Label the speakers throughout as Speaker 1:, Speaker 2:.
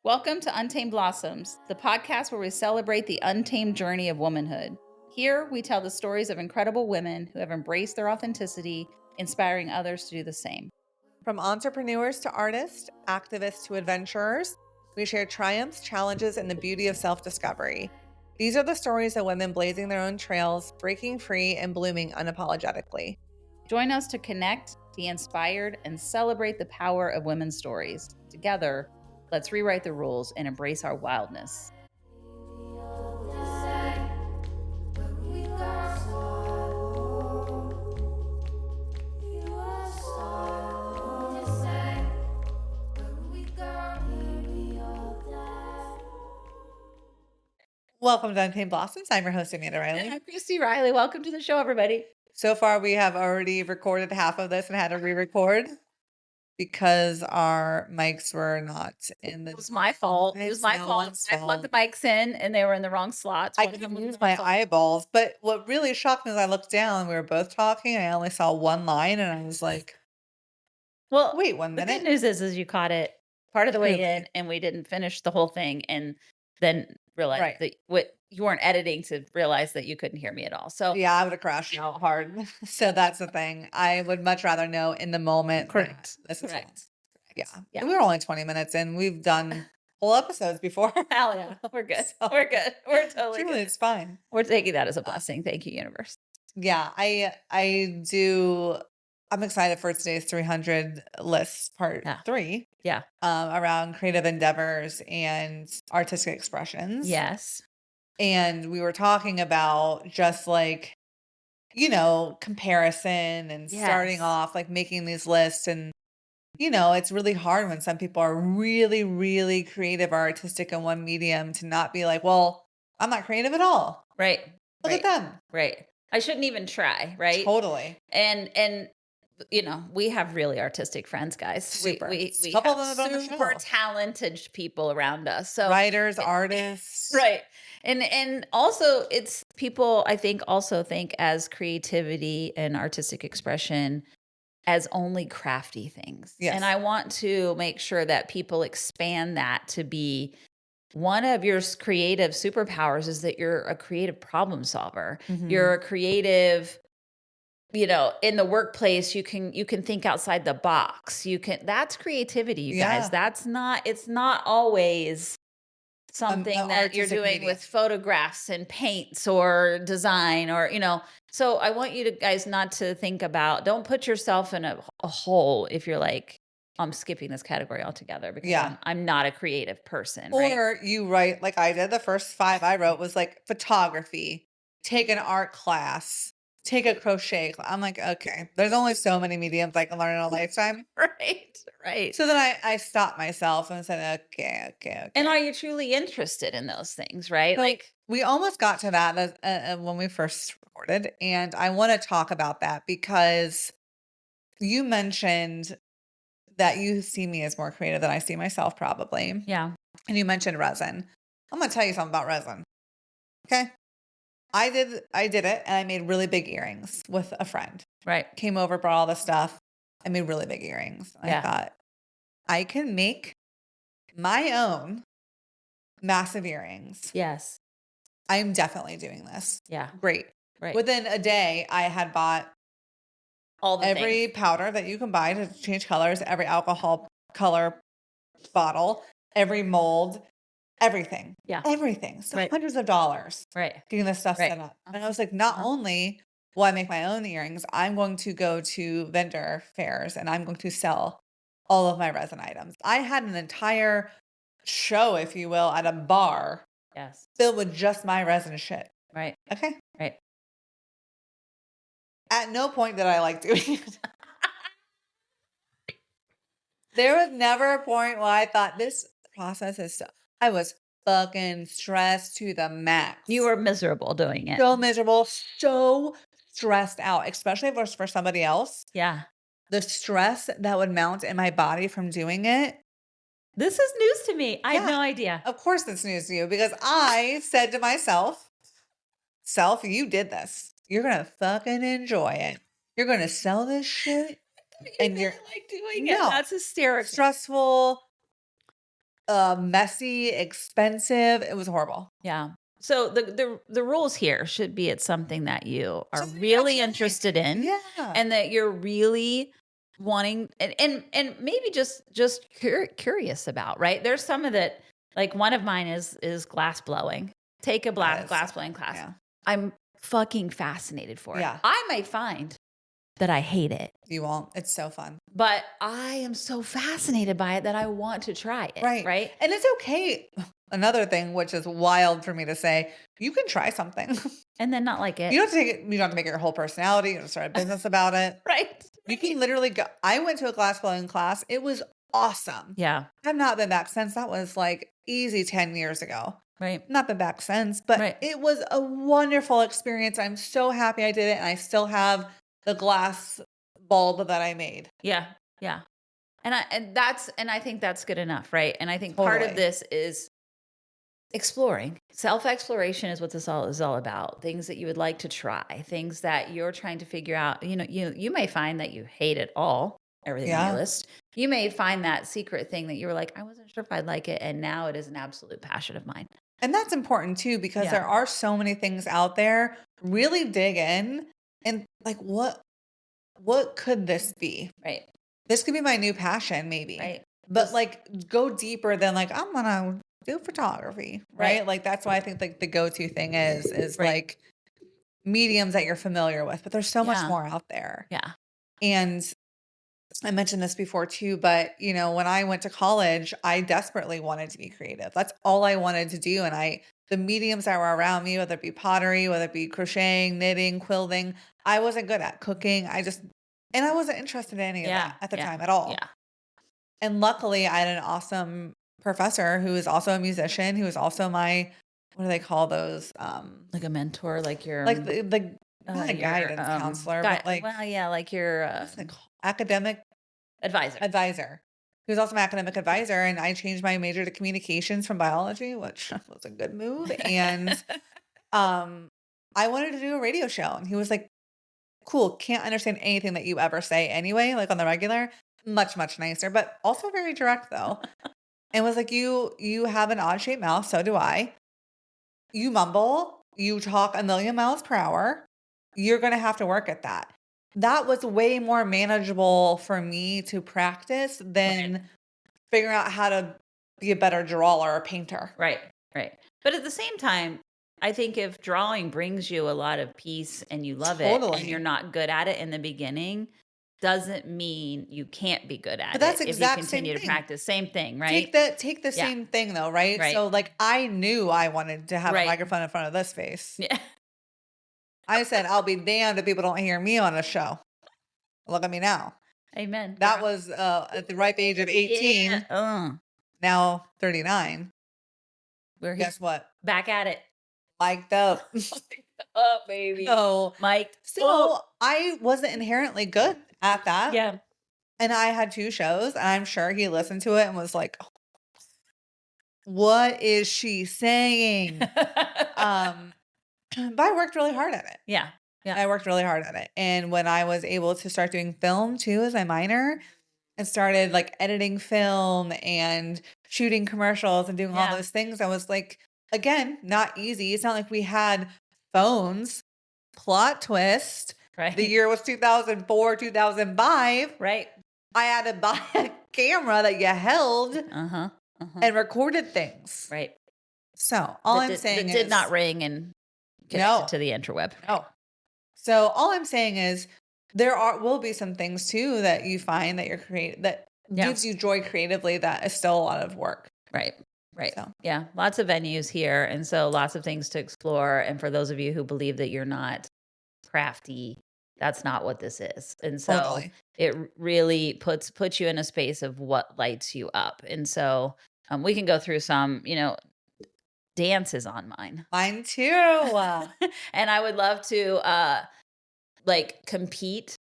Speaker 1: Welcome to Untamed Blossoms, the podcast where we celebrate the untamed journey of womanhood. Here, we tell the stories of incredible women who have embraced their authenticity, inspiring others to do the same.
Speaker 2: From entrepreneurs to artists, activists to adventurers, we share triumphs, challenges, and the beauty of self-discovery. These are the stories of women blazing their own trails, breaking free, and blooming unapologetically.
Speaker 1: Join us to connect, be inspired, and celebrate the power of women's stories. Together, let's rewrite the rules and embrace our wildness.
Speaker 2: Welcome to Untamed Blossoms. I'm your host, Amanda Riley.
Speaker 1: I'm Cristi Riley. Welcome to the show, everybody.
Speaker 2: So far, we have already recorded half of this and had to re-record because our mics were not in the...
Speaker 1: It was my fault. It was my fault. I plugged the mics in and they were in the wrong slots.
Speaker 2: I couldn't use my eyeballs, but what really shocked me is I looked down, we were both talking, and I only saw one line, and I was like,
Speaker 1: well,
Speaker 2: wait 1
Speaker 1: The
Speaker 2: minute.
Speaker 1: good news is you caught it part of the way in and we didn't finish the whole thing and then realized that you weren't editing to realize that you couldn't hear me at all. So
Speaker 2: yeah, I would have crashed out hard. So that's the thing. I would much rather know in the moment.
Speaker 1: Correct.
Speaker 2: This is
Speaker 1: Correct.
Speaker 2: Yeah.
Speaker 1: Yeah.
Speaker 2: And we were only 20 minutes in. We've done whole episodes before.
Speaker 1: Hell yeah. We're good.
Speaker 2: So,
Speaker 1: we're good. We're totally
Speaker 2: truly,
Speaker 1: good.
Speaker 2: it's fine.
Speaker 1: We're taking that as a blessing. Thank you, universe.
Speaker 2: Yeah. I'm excited for today's 300 list part 3.
Speaker 1: Yeah.
Speaker 2: Around creative endeavors and artistic expressions.
Speaker 1: Yes.
Speaker 2: And we were talking about just like, comparison and starting off, like making these lists. And, it's really hard when some people are really, really creative or artistic in one medium to not be like, well, I'm not creative at all.
Speaker 1: Right.
Speaker 2: Look at them.
Speaker 1: Right. I shouldn't even try. Right.
Speaker 2: Totally.
Speaker 1: And we have really artistic friends, guys.
Speaker 2: Super.
Speaker 1: We
Speaker 2: couple
Speaker 1: have
Speaker 2: of them on the
Speaker 1: super
Speaker 2: show.
Speaker 1: talented people around us. So
Speaker 2: writers, artists.
Speaker 1: Right. And also it's people, I think, also think as creativity and artistic expression as only crafty things.
Speaker 2: Yes.
Speaker 1: And I want to make sure that people expand that to be one of your creative superpowers is that you're a creative problem solver.
Speaker 2: Mm-hmm.
Speaker 1: You're a creative, in the workplace, you can think outside the box. That's creativity, you guys. It's not always something that you're doing with photographs and paints or design or, so I want you guys not to think about, don't put yourself in a hole if you're like, I'm skipping this category altogether because I'm not a creative person.
Speaker 2: Or you write like I did. The first 5 I wrote was like photography, take an art class, take a crochet class. I'm like, okay, there's only so many mediums I can learn in a lifetime.
Speaker 1: Right.
Speaker 2: So then I stopped myself and said, okay.
Speaker 1: And are you truly interested in those things, right?
Speaker 2: So we almost got to that when we first recorded. And I want to talk about that because you mentioned that you see me as more creative than I see myself probably.
Speaker 1: Yeah.
Speaker 2: And you mentioned resin. I'm going to tell you something about resin. Okay. I did it and I made really big earrings with a friend.
Speaker 1: Right.
Speaker 2: Came over, brought all the stuff. I made really big earrings. I thought I can make my own massive earrings.
Speaker 1: Yes.
Speaker 2: I'm definitely doing this.
Speaker 1: Yeah.
Speaker 2: Great.
Speaker 1: Right.
Speaker 2: Within a day, I had bought every powder that you can buy to change colors, every alcohol color bottle, every mold, everything.
Speaker 1: Yeah.
Speaker 2: Everything. So hundreds of dollars.
Speaker 1: Right.
Speaker 2: Getting this stuff set up. And I was like, not only will I make my own earrings, I'm going to go to vendor fairs and I'm going to sell all of my resin items. I had an entire show, if you will, at a bar.
Speaker 1: Yes.
Speaker 2: Filled with just my resin shit.
Speaker 1: Right.
Speaker 2: Okay.
Speaker 1: Right.
Speaker 2: At no point did I like doing it. There was never a point where I thought this process is I was fucking stressed to the max.
Speaker 1: You were miserable doing it.
Speaker 2: So miserable, so stressed out, especially if it was for somebody else.
Speaker 1: Yeah.
Speaker 2: The stress that would mount in my body from doing it.
Speaker 1: This is news to me. I had no idea.
Speaker 2: Of course it's news to you because I said to myself, self, you did this. You're going to fucking enjoy it. You're going to sell this shit.
Speaker 1: And you're like doing it. That's hysterical.
Speaker 2: Stressful. messy, expensive. It was horrible.
Speaker 1: Yeah. So the rules here should be it's something that you are
Speaker 2: Something you
Speaker 1: really
Speaker 2: actually like.
Speaker 1: interested in
Speaker 2: Yeah.
Speaker 1: and that you're really wanting and maybe just curious about, right? There's some of that like one of mine is glass blowing. Take a
Speaker 2: That is so
Speaker 1: glass blowing
Speaker 2: fun.
Speaker 1: class.
Speaker 2: Yeah.
Speaker 1: I'm fucking fascinated for it.
Speaker 2: Yeah.
Speaker 1: I may find that I hate it,
Speaker 2: You won't. It's so fun.
Speaker 1: but I am so fascinated by it that I want to try it,
Speaker 2: Right.
Speaker 1: right?
Speaker 2: And it's okay. Another thing, which is wild for me to say, you can try something.
Speaker 1: And then not like it.
Speaker 2: You don't have to take it, you don't have to make it your whole personality. You don't start a business about it.
Speaker 1: Right.
Speaker 2: You can literally go. I went to a glass blowing class. It was awesome.
Speaker 1: Yeah.
Speaker 2: I've not been back since. That was like easy 10 years ago.
Speaker 1: Right.
Speaker 2: Not been back since, but
Speaker 1: Right.
Speaker 2: it was a wonderful experience. I'm so happy I did it. And I still have the glass bulb that I made.
Speaker 1: Yeah. Yeah. And I think that's good enough, right? And I think part of
Speaker 2: Totally.
Speaker 1: this is exploring. Self-exploration is what this all is all about. Things that you would like to try, things that you're trying to figure out. You know, you may find that you hate it all, everything on your
Speaker 2: Yeah.
Speaker 1: list. You may find that secret thing that you were like, I wasn't sure if I'd like it, and now it is an absolute passion of mine.
Speaker 2: And that's important too, because
Speaker 1: Yeah.
Speaker 2: there are so many things out there. Really dig in and like what could this be?
Speaker 1: Right.
Speaker 2: This could be my new passion, maybe.
Speaker 1: Right.
Speaker 2: But
Speaker 1: Just
Speaker 2: like go deeper than like I'm gonna do photography,
Speaker 1: right.
Speaker 2: right? Like that's why I think like the go-to thing is
Speaker 1: Right.
Speaker 2: like mediums that you're familiar with, but there's so much
Speaker 1: Yeah.
Speaker 2: more out there.
Speaker 1: Yeah.
Speaker 2: And I mentioned this before too, but when I went to college, I desperately wanted to be creative. That's all I wanted to do. And the mediums that were around me, whether it be pottery, whether it be crocheting, knitting, quilting, I wasn't good at cooking. And I wasn't interested in any of
Speaker 1: Yeah.
Speaker 2: that at the
Speaker 1: Yeah.
Speaker 2: time at all.
Speaker 1: Yeah.
Speaker 2: And luckily I had an awesome professor who is also a musician, who is also my, what do they call those?
Speaker 1: Like a mentor, like your
Speaker 2: Like the not a
Speaker 1: your
Speaker 2: guidance counselor,
Speaker 1: guy
Speaker 2: but like,
Speaker 1: well, yeah, like your
Speaker 2: what's it called? Academic
Speaker 1: advisor.
Speaker 2: advisor. He was also my academic advisor, and I changed my major to communications from biology, which was a good move. And um, I wanted to do a radio show, and he was like, "Cool, can't understand anything that you ever say anyway, like on the regular." Much much nicer, but also very direct though. And was like, "You have an odd shaped mouth, so do I. You mumble, you talk a million miles per hour. You're gonna have to work at that." That was way more manageable for me to practice
Speaker 1: Right.
Speaker 2: than figuring out how to be a better drawer or a painter.
Speaker 1: Right. Right. But at the same time, I think if drawing brings you a lot of peace and you love it and you're
Speaker 2: Totally.
Speaker 1: not good at it in the beginning, doesn't mean you can't be good
Speaker 2: But
Speaker 1: at
Speaker 2: that's
Speaker 1: it if you
Speaker 2: exact same
Speaker 1: continue to
Speaker 2: thing.
Speaker 1: practice. Same thing,
Speaker 2: Take
Speaker 1: right?
Speaker 2: the
Speaker 1: Yeah.
Speaker 2: same thing though, right?
Speaker 1: Right.
Speaker 2: So like I knew I wanted to have a
Speaker 1: Right.
Speaker 2: microphone in front of this face.
Speaker 1: Yeah.
Speaker 2: I said, I'll be damned if people don't hear me on a show. Look at me now.
Speaker 1: Amen.
Speaker 2: That
Speaker 1: Girl.
Speaker 2: was at the ripe age of
Speaker 1: Yeah.
Speaker 2: 18, now 39.
Speaker 1: We're here.
Speaker 2: Guess what?
Speaker 1: Back at it.
Speaker 2: Mic'd up.
Speaker 1: Up, baby.
Speaker 2: So
Speaker 1: Mike.
Speaker 2: so I wasn't inherently good at that.
Speaker 1: Yeah.
Speaker 2: And I had 2 shows, and I'm sure he listened to it and was like, "Oh, what is she saying?" Um, but I worked really hard at it.
Speaker 1: Yeah. Yeah.
Speaker 2: I worked really hard at it. And when I was able to start doing film too as my minor and started like editing film and shooting commercials and doing all
Speaker 1: Yeah.
Speaker 2: those things, I was like, again, not easy. It's not like we had phones. Plot twist. The
Speaker 1: Right.
Speaker 2: year was 2004, 2005.
Speaker 1: Right.
Speaker 2: I had to buy a camera that you held
Speaker 1: Uh-huh. Uh-huh.
Speaker 2: and recorded things.
Speaker 1: Right.
Speaker 2: So all I'm
Speaker 1: That
Speaker 2: saying
Speaker 1: did
Speaker 2: is
Speaker 1: not ring and
Speaker 2: no,
Speaker 1: connected to the interweb.
Speaker 2: no. So all I'm saying is will be some things too that you find that that
Speaker 1: Yeah.
Speaker 2: gives you joy creatively that is still a lot of work.
Speaker 1: Right. Right.
Speaker 2: So
Speaker 1: Yeah. Lots of venues here. And so lots of things to explore. And for those of you who believe that you're not crafty, that's not what this is. And so
Speaker 2: totally.
Speaker 1: it really puts you in a space of what lights you up. And so we can go through some, dance is on mine.
Speaker 2: Mine too.
Speaker 1: And I would love to like compete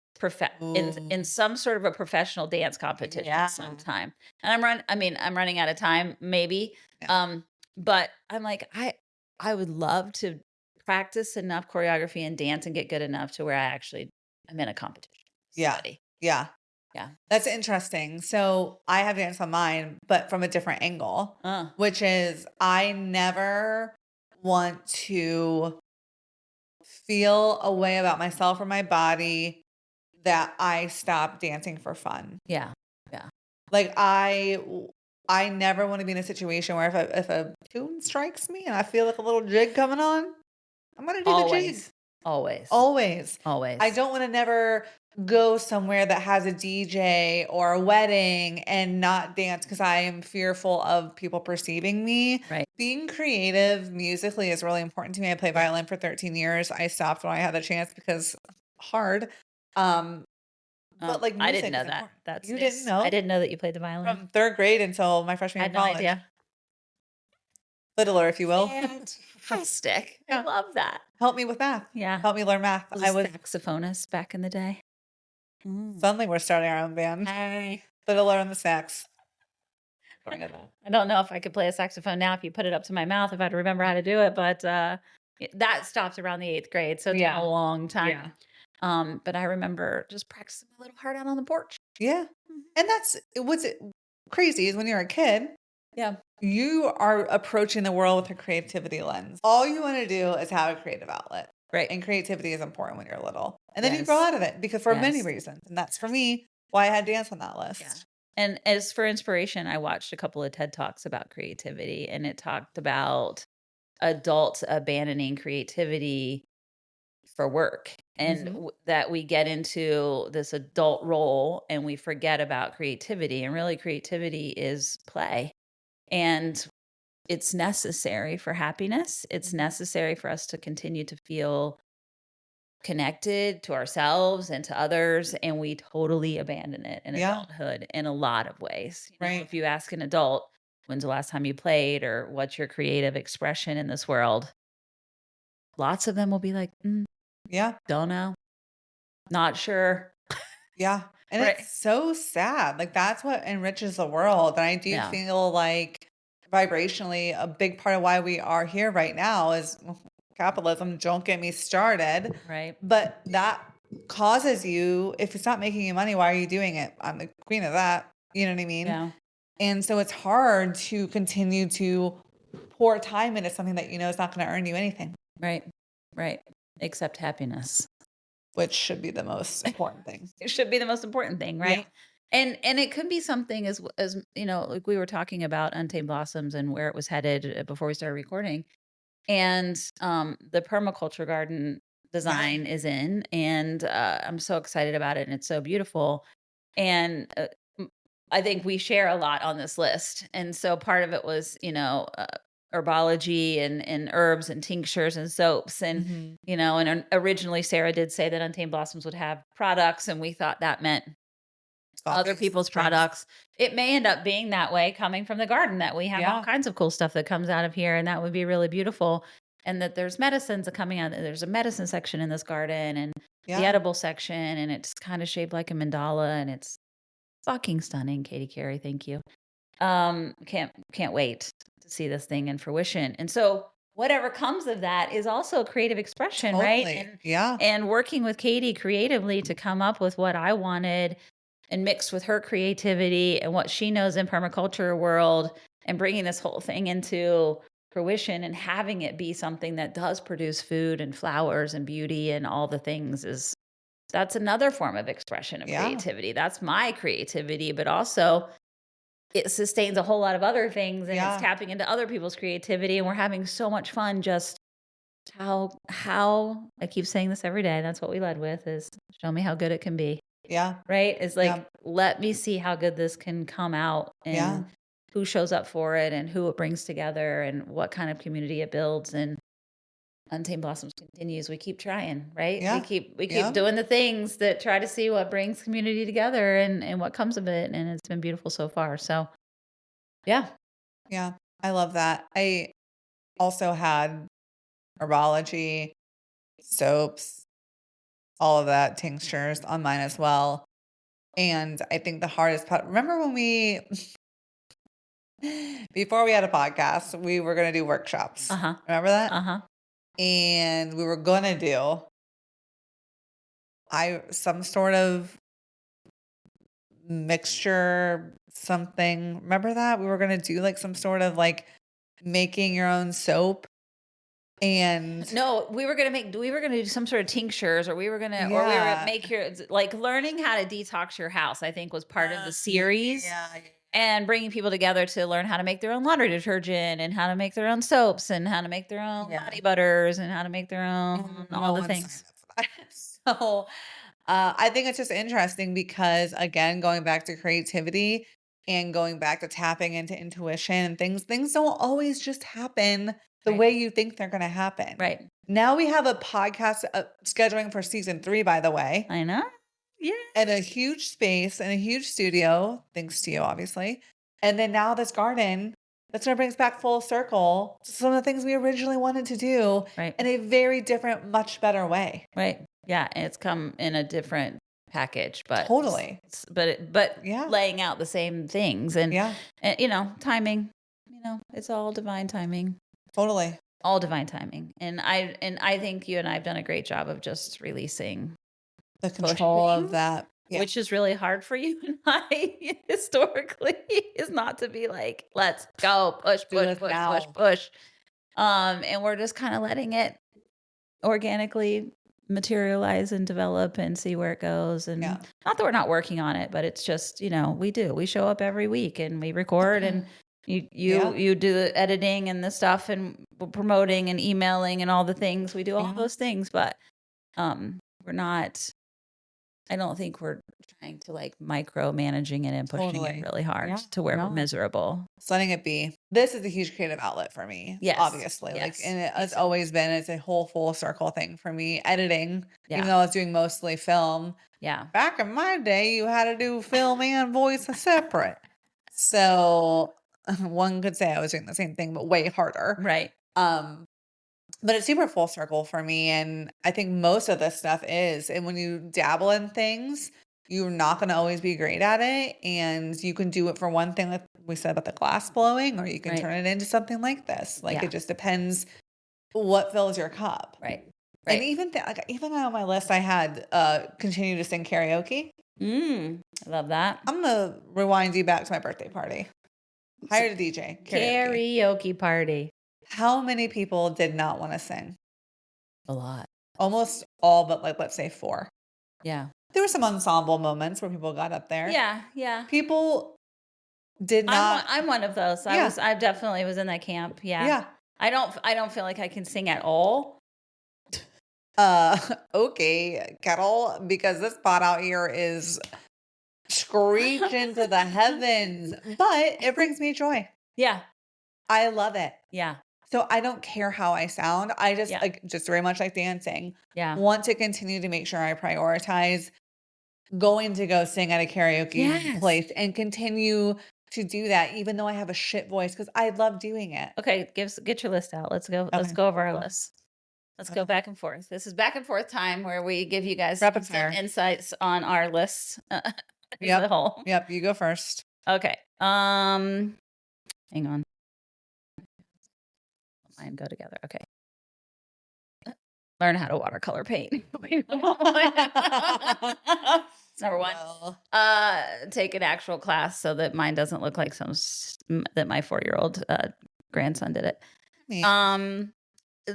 Speaker 1: in
Speaker 2: Ooh.
Speaker 1: some sort of a professional dance competition
Speaker 2: Yeah.
Speaker 1: sometime. And I'm running out of time maybe.
Speaker 2: Yeah.
Speaker 1: But I'm like I would love to practice enough choreography and dance and get good enough to where I actually am in a competition.
Speaker 2: Yeah.
Speaker 1: Somebody.
Speaker 2: Yeah.
Speaker 1: Yeah.
Speaker 2: That's interesting. So I have danced on mine, but from a different angle,
Speaker 1: Uh,
Speaker 2: which is I never want to feel a way about myself or my body that I stop dancing for fun.
Speaker 1: yeah. Yeah.
Speaker 2: Like I never want to be in a situation where if a tune strikes me and I feel like a little jig coming on, I'm gonna do the jig.
Speaker 1: Always. Always.
Speaker 2: Always. I
Speaker 1: Always.
Speaker 2: don't wanna never go somewhere that has a DJ or a wedding and not dance because I am fearful of people perceiving me.
Speaker 1: Right.
Speaker 2: Being creative musically is really important to me. I played
Speaker 1: Yeah.
Speaker 2: violin for 13 years. I stopped when I had the chance because hard. Um, but, like,
Speaker 1: I didn't
Speaker 2: music
Speaker 1: know
Speaker 2: is
Speaker 1: that.
Speaker 2: important.
Speaker 1: That's
Speaker 2: You didn't
Speaker 1: news. I
Speaker 2: know?
Speaker 1: didn't know that you played the violin.
Speaker 2: From 3rd grade until my freshman
Speaker 1: I
Speaker 2: year
Speaker 1: had
Speaker 2: of
Speaker 1: no
Speaker 2: college.
Speaker 1: idea.
Speaker 2: Fiddler, if you will.
Speaker 1: Fantastic. I
Speaker 2: Yeah.
Speaker 1: love that.
Speaker 2: Help me with math.
Speaker 1: Yeah.
Speaker 2: Help me learn math.
Speaker 1: I was
Speaker 2: I
Speaker 1: a
Speaker 2: was
Speaker 1: saxophonist back in the day. Mm.
Speaker 2: suddenly we're starting our own band.
Speaker 1: Hey.
Speaker 2: Fiddler and the sax. Going to that.
Speaker 1: I don't know if I could play a saxophone now if you put it up to my mouth if I'd remember how to do it, but that stopped around the 8th grade, so it's been a
Speaker 2: Yeah.
Speaker 1: long
Speaker 2: Yeah.
Speaker 1: time. But I remember just practicing my little heart out on the porch.
Speaker 2: Yeah.
Speaker 1: Mhm.
Speaker 2: And that's what's crazy is when you're a kid,
Speaker 1: Yeah.
Speaker 2: you are approaching the world with a creativity lens. All you want to do is have a creative outlet.
Speaker 1: Right.
Speaker 2: And creativity is important when you're little. And then you grow
Speaker 1: Yes.
Speaker 2: out of it because for many
Speaker 1: Yes.
Speaker 2: reasons. And that's for me why I had dance on that
Speaker 1: Yeah.
Speaker 2: list.
Speaker 1: And as for inspiration, I watched a couple of TED Talks about creativity, and it talked about adults abandoning creativity for work, and
Speaker 2: Hmm.
Speaker 1: that we get into this adult role and we forget about creativity, and really creativity is play, and it's necessary for happiness. It's
Speaker 2: Hmm.
Speaker 1: necessary for us to continue to feel connected to ourselves and to others, and we totally abandon it in
Speaker 2: Yeah.
Speaker 1: adulthood in a lot of ways.
Speaker 2: Right.
Speaker 1: If you ask an adult, when's the last time you played or what's your creative expression in this world? Lots of them will be like,
Speaker 2: Yeah.
Speaker 1: don't know, not sure.
Speaker 2: Yeah. And
Speaker 1: Right.
Speaker 2: it's so sad. Like that's what enriches the world. And I do
Speaker 1: Yeah.
Speaker 2: feel like vibrationally a big part of why we are here right now is capitalism. Don't get me started.
Speaker 1: Right.
Speaker 2: But that causes you, if it's not making you money, why are you doing it? I'm the queen of that. You know what I mean?
Speaker 1: Yeah.
Speaker 2: And so it's hard to continue to pour time into something that you know is not going to earn you anything,
Speaker 1: Right. Right. Except happiness.
Speaker 2: which should be the most important thing.
Speaker 1: It should be the most important thing,
Speaker 2: Yeah.
Speaker 1: right? And it could be something as like we were talking about Untamed Blossoms and where it was headed before we started recording. And the permaculture garden
Speaker 2: Yeah.
Speaker 1: design is in, and I'm so excited about it, and it's so beautiful. And I think we share a lot on this list. And so part of it was, herbology and herbs and tinctures and soaps. And,
Speaker 2: Hmm.
Speaker 1: and originally Sarah did say that Untamed Blossoms would have products. And we thought that meant other
Speaker 2: Coffees,
Speaker 1: people's
Speaker 2: drinks.
Speaker 1: products. It may end up being that way coming from the garden, that we have all
Speaker 2: Yeah.
Speaker 1: kinds of cool stuff that comes out of here. And that would be really beautiful. And that there's medicines that coming out. There's a medicine section in this garden and the
Speaker 2: Yeah.
Speaker 1: edible section. And it's kind of shaped like a mandala. And it's fucking stunning, Katie Carey. Thank you. Can't wait to see this thing in fruition. And so whatever comes of that is also a creative expression, right?
Speaker 2: Totally.
Speaker 1: And
Speaker 2: Yeah.
Speaker 1: and working with Katie creatively to come up with what I wanted and mixed with her creativity and what she knows in permaculture world and bringing this whole thing into fruition and having it be something that does produce food and flowers and beauty and all the things is that's another form of expression of
Speaker 2: Yeah.
Speaker 1: creativity. That's my creativity, but also it sustains a whole lot of other things and it's
Speaker 2: Yeah.
Speaker 1: tapping into other people's creativity and we're having so much fun just how I keep saying this every day. That's what we led with is show me how good it can be.
Speaker 2: Yeah.
Speaker 1: Right? It's
Speaker 2: Yeah.
Speaker 1: like let me see how good this can come out
Speaker 2: Yeah.
Speaker 1: and who shows up for it and who it brings together and what kind of community it builds and Untamed Blossoms continues. We keep trying, right? We
Speaker 2: Yeah.
Speaker 1: keep
Speaker 2: Yeah.
Speaker 1: doing the things that try to see what brings community together and what comes of it. And it's been beautiful so far. So yeah.
Speaker 2: Yeah. I love that. I also had herbology, soaps, all of that, tinctures on mine as well. And I think the hardest part, remember when before we had a podcast, we were going to do workshops.
Speaker 1: Uh-huh.
Speaker 2: Remember that?
Speaker 1: Uh-huh.
Speaker 2: And we were going to do some sort of mixture something. Remember that? We were gonna do, like, some sort of, like, making your own soap, and
Speaker 1: No, we were gonna do some sort of tinctures, or we were gonna
Speaker 2: yeah.
Speaker 1: make your like, learning how to detox your house, I think, was part of the series,
Speaker 2: Yeah, yeah.
Speaker 1: and bringing people together to learn how to make their own laundry detergent, and how to make their own soaps, and how to make their own
Speaker 2: Yeah.
Speaker 1: body butters, and how to make their own
Speaker 2: And
Speaker 1: all
Speaker 2: no
Speaker 1: the
Speaker 2: one signed
Speaker 1: things.
Speaker 2: up for that. So, I think it's just interesting because, again, going back to creativity and going back to tapping into intuition and things don't always just happen the
Speaker 1: Right,
Speaker 2: way you think they're gonna happen.
Speaker 1: right.
Speaker 2: Now we have a podcast, scheduling for season 3, by the way,
Speaker 1: I know. Yeah.
Speaker 2: in a huge space, in a huge studio, thanks to you, obviously. And then now this garden that's gonna bring us back full circle to some of the things we originally wanted to do
Speaker 1: Right,
Speaker 2: in a very different, much better way.
Speaker 1: right. Yeah, and it's come in a different package, but
Speaker 2: Totally.
Speaker 1: but
Speaker 2: Yeah.
Speaker 1: laying out the same things,
Speaker 2: Yeah.
Speaker 1: and, timing, it's all divine timing.
Speaker 2: Totally.
Speaker 1: All divine timing, and I think you and I have done a great job of just releasing,
Speaker 2: The control of
Speaker 1: pushing,
Speaker 2: that. Yeah.
Speaker 1: which is really hard for you and I historically, is not to be like, "Let's go, push,
Speaker 2: Do
Speaker 1: push,
Speaker 2: this
Speaker 1: push, push,
Speaker 2: now.
Speaker 1: push." And we're just kinda letting it organically materialize and develop and see where it goes, and
Speaker 2: Yeah.
Speaker 1: not that we're not working on it, but it's just, we show up every week and we record, and
Speaker 2: Yeah.
Speaker 1: you do the editing and the stuff, and promoting and emailing and all the things. We do all
Speaker 2: Yeah.
Speaker 1: those things, but we're not I don't think we're trying to like micromanaging it and pushing it
Speaker 2: Totally.
Speaker 1: really hard
Speaker 2: Yeah.
Speaker 1: to where we're
Speaker 2: No.
Speaker 1: miserable.
Speaker 2: Just letting it be. This is a huge creative outlet for me,
Speaker 1: Yes.
Speaker 2: obviously. Like,
Speaker 1: Yes.
Speaker 2: and it
Speaker 1: Me
Speaker 2: has
Speaker 1: too.
Speaker 2: always been, it's a whole full circle thing for me. Editing, even
Speaker 1: Yeah.
Speaker 2: though I was doing mostly film.
Speaker 1: Yeah.
Speaker 2: Back in my day, you had to do film and voice separate. So one could say I was doing the same thing, but way harder.
Speaker 1: Right.
Speaker 2: Um, but it's super full circle for me, and I think most of this stuff is, and when you dabble in things, you're not gonna always be great at it, and you can do it for one thing, like we said about the glass blowing, or you can
Speaker 1: Right.
Speaker 2: turn it into something like this. Like,
Speaker 1: Yeah.
Speaker 2: it just depends what fills your cup.
Speaker 1: Right.
Speaker 2: And
Speaker 1: Right.
Speaker 2: even on my list, I had, continue to sing karaoke.
Speaker 1: I love that.
Speaker 2: I'm gonna rewind you back to my birthday party.
Speaker 1: S
Speaker 2: Hired a DJ, karaoke.
Speaker 1: Karaoke party.
Speaker 2: How many people did not wanna sing?
Speaker 1: A lot.
Speaker 2: Almost all but, like, let's say 4.
Speaker 1: Yeah.
Speaker 2: There were some ensemble moments where people got up there.
Speaker 1: Yeah, yeah.
Speaker 2: People did not.
Speaker 1: I'm one of those.
Speaker 2: Yeah,
Speaker 1: I definitely was in that camp, yeah.
Speaker 2: yeah.
Speaker 1: I don't feel like I can sing at all.
Speaker 2: Uh, okay, kettle, because this pot out here is screeching to the heavens, but it brings me joy.
Speaker 1: Yeah,
Speaker 2: I love it.
Speaker 1: yeah,
Speaker 2: So I don't care how I sound. I just,
Speaker 1: yeah,
Speaker 2: like, just very much like dancing,
Speaker 1: yeah.
Speaker 2: want to continue to make sure I prioritize going to go sing at a karaoke
Speaker 1: Yes.
Speaker 2: place and continue to do that even though I have a shit voice, because I love doing it.
Speaker 1: Okay, get your list out. Let's
Speaker 2: Okay,
Speaker 1: go over our
Speaker 2: cool.
Speaker 1: list. Let's go
Speaker 2: Okay.
Speaker 1: back and forth. This is back and forth time where we give you guys
Speaker 2: Rapid
Speaker 1: some
Speaker 2: fire.
Speaker 1: insights on our list, as a
Speaker 2: Yep.
Speaker 1: whole.
Speaker 2: Yep. You go first.
Speaker 1: Okay. Hang on. Mine go together. Okay. Learn how to watercolor paint. It's number one.
Speaker 2: Well,
Speaker 1: Take an actual class so that mine doesn't look like that my 4-year-old grandson did it.
Speaker 2: me.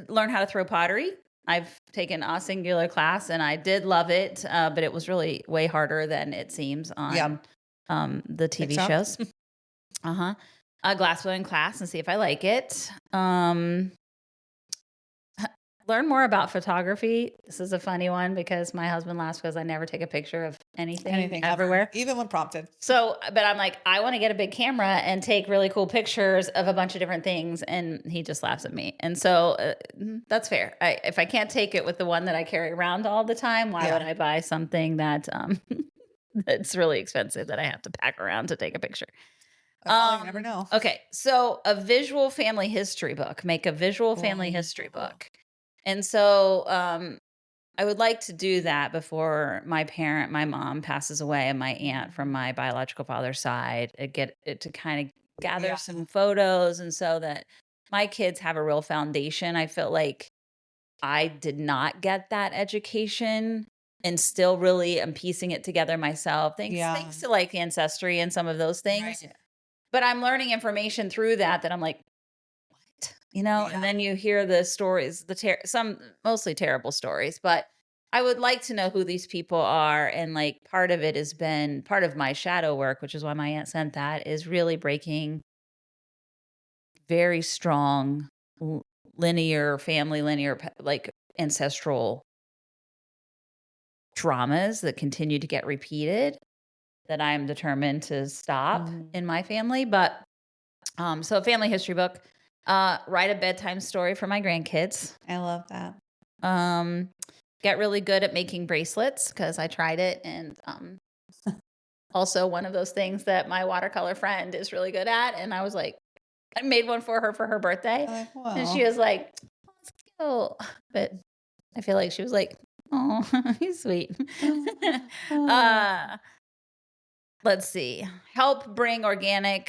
Speaker 1: Learn how to throw pottery. I've taken a singular class and I did love it, but it was really way harder than it seems on
Speaker 2: Yep.
Speaker 1: the TV
Speaker 2: TikTok.
Speaker 1: shows. Uh-huh. A glass blowing class and see if I like it. Learn more about photography. This is a funny one because my husband laughs because I never take a picture of anything
Speaker 2: Anything ever,
Speaker 1: everywhere.
Speaker 2: even when prompted.
Speaker 1: So, but I'm like, I want to get a big camera and take really cool pictures of a bunch of different things. And he just laughs at me. And so that's fair. If I can't take it with the one that I carry around all the time, why would
Speaker 2: Yeah.
Speaker 1: I buy something that that's really expensive that I have to pack around to take a picture?
Speaker 2: Well, you never know.
Speaker 1: Okay. So a visual family history book, make a visual family history
Speaker 2: Ooh.
Speaker 1: book. And so I would like to do that before my mom passes away, and my aunt from my biological father's side, get it to kind of gather
Speaker 2: Yeah.
Speaker 1: some photos, and so that my kids have a real foundation. I feel like I did not get that education and still really am piecing it together myself.
Speaker 2: Yeah.
Speaker 1: Thanks to like ancestry and some of those things.
Speaker 2: Right.
Speaker 1: But I'm learning information through that I'm like, what? And
Speaker 2: Yeah.
Speaker 1: then you hear the stories, some mostly terrible stories, but I would like to know who these people are. And like part of it has been part of my shadow work, which is why my aunt sent that, is really breaking very strong linear, like ancestral traumas that continue to get repeated that I'm determined to stop
Speaker 2: Mhm.
Speaker 1: in my family. But so a family history book, write a bedtime story for my grandkids.
Speaker 2: I love that.
Speaker 1: Um, get really good at making bracelets because I tried it. And also one of those things that my watercolor friend is really good at. And I was like, I made one for her birthday.
Speaker 2: I'm like,
Speaker 1: And she
Speaker 2: well,
Speaker 1: was like, oh, that's cute. But I feel like she was like, oh, he's sweet. uh, let's see. Help bring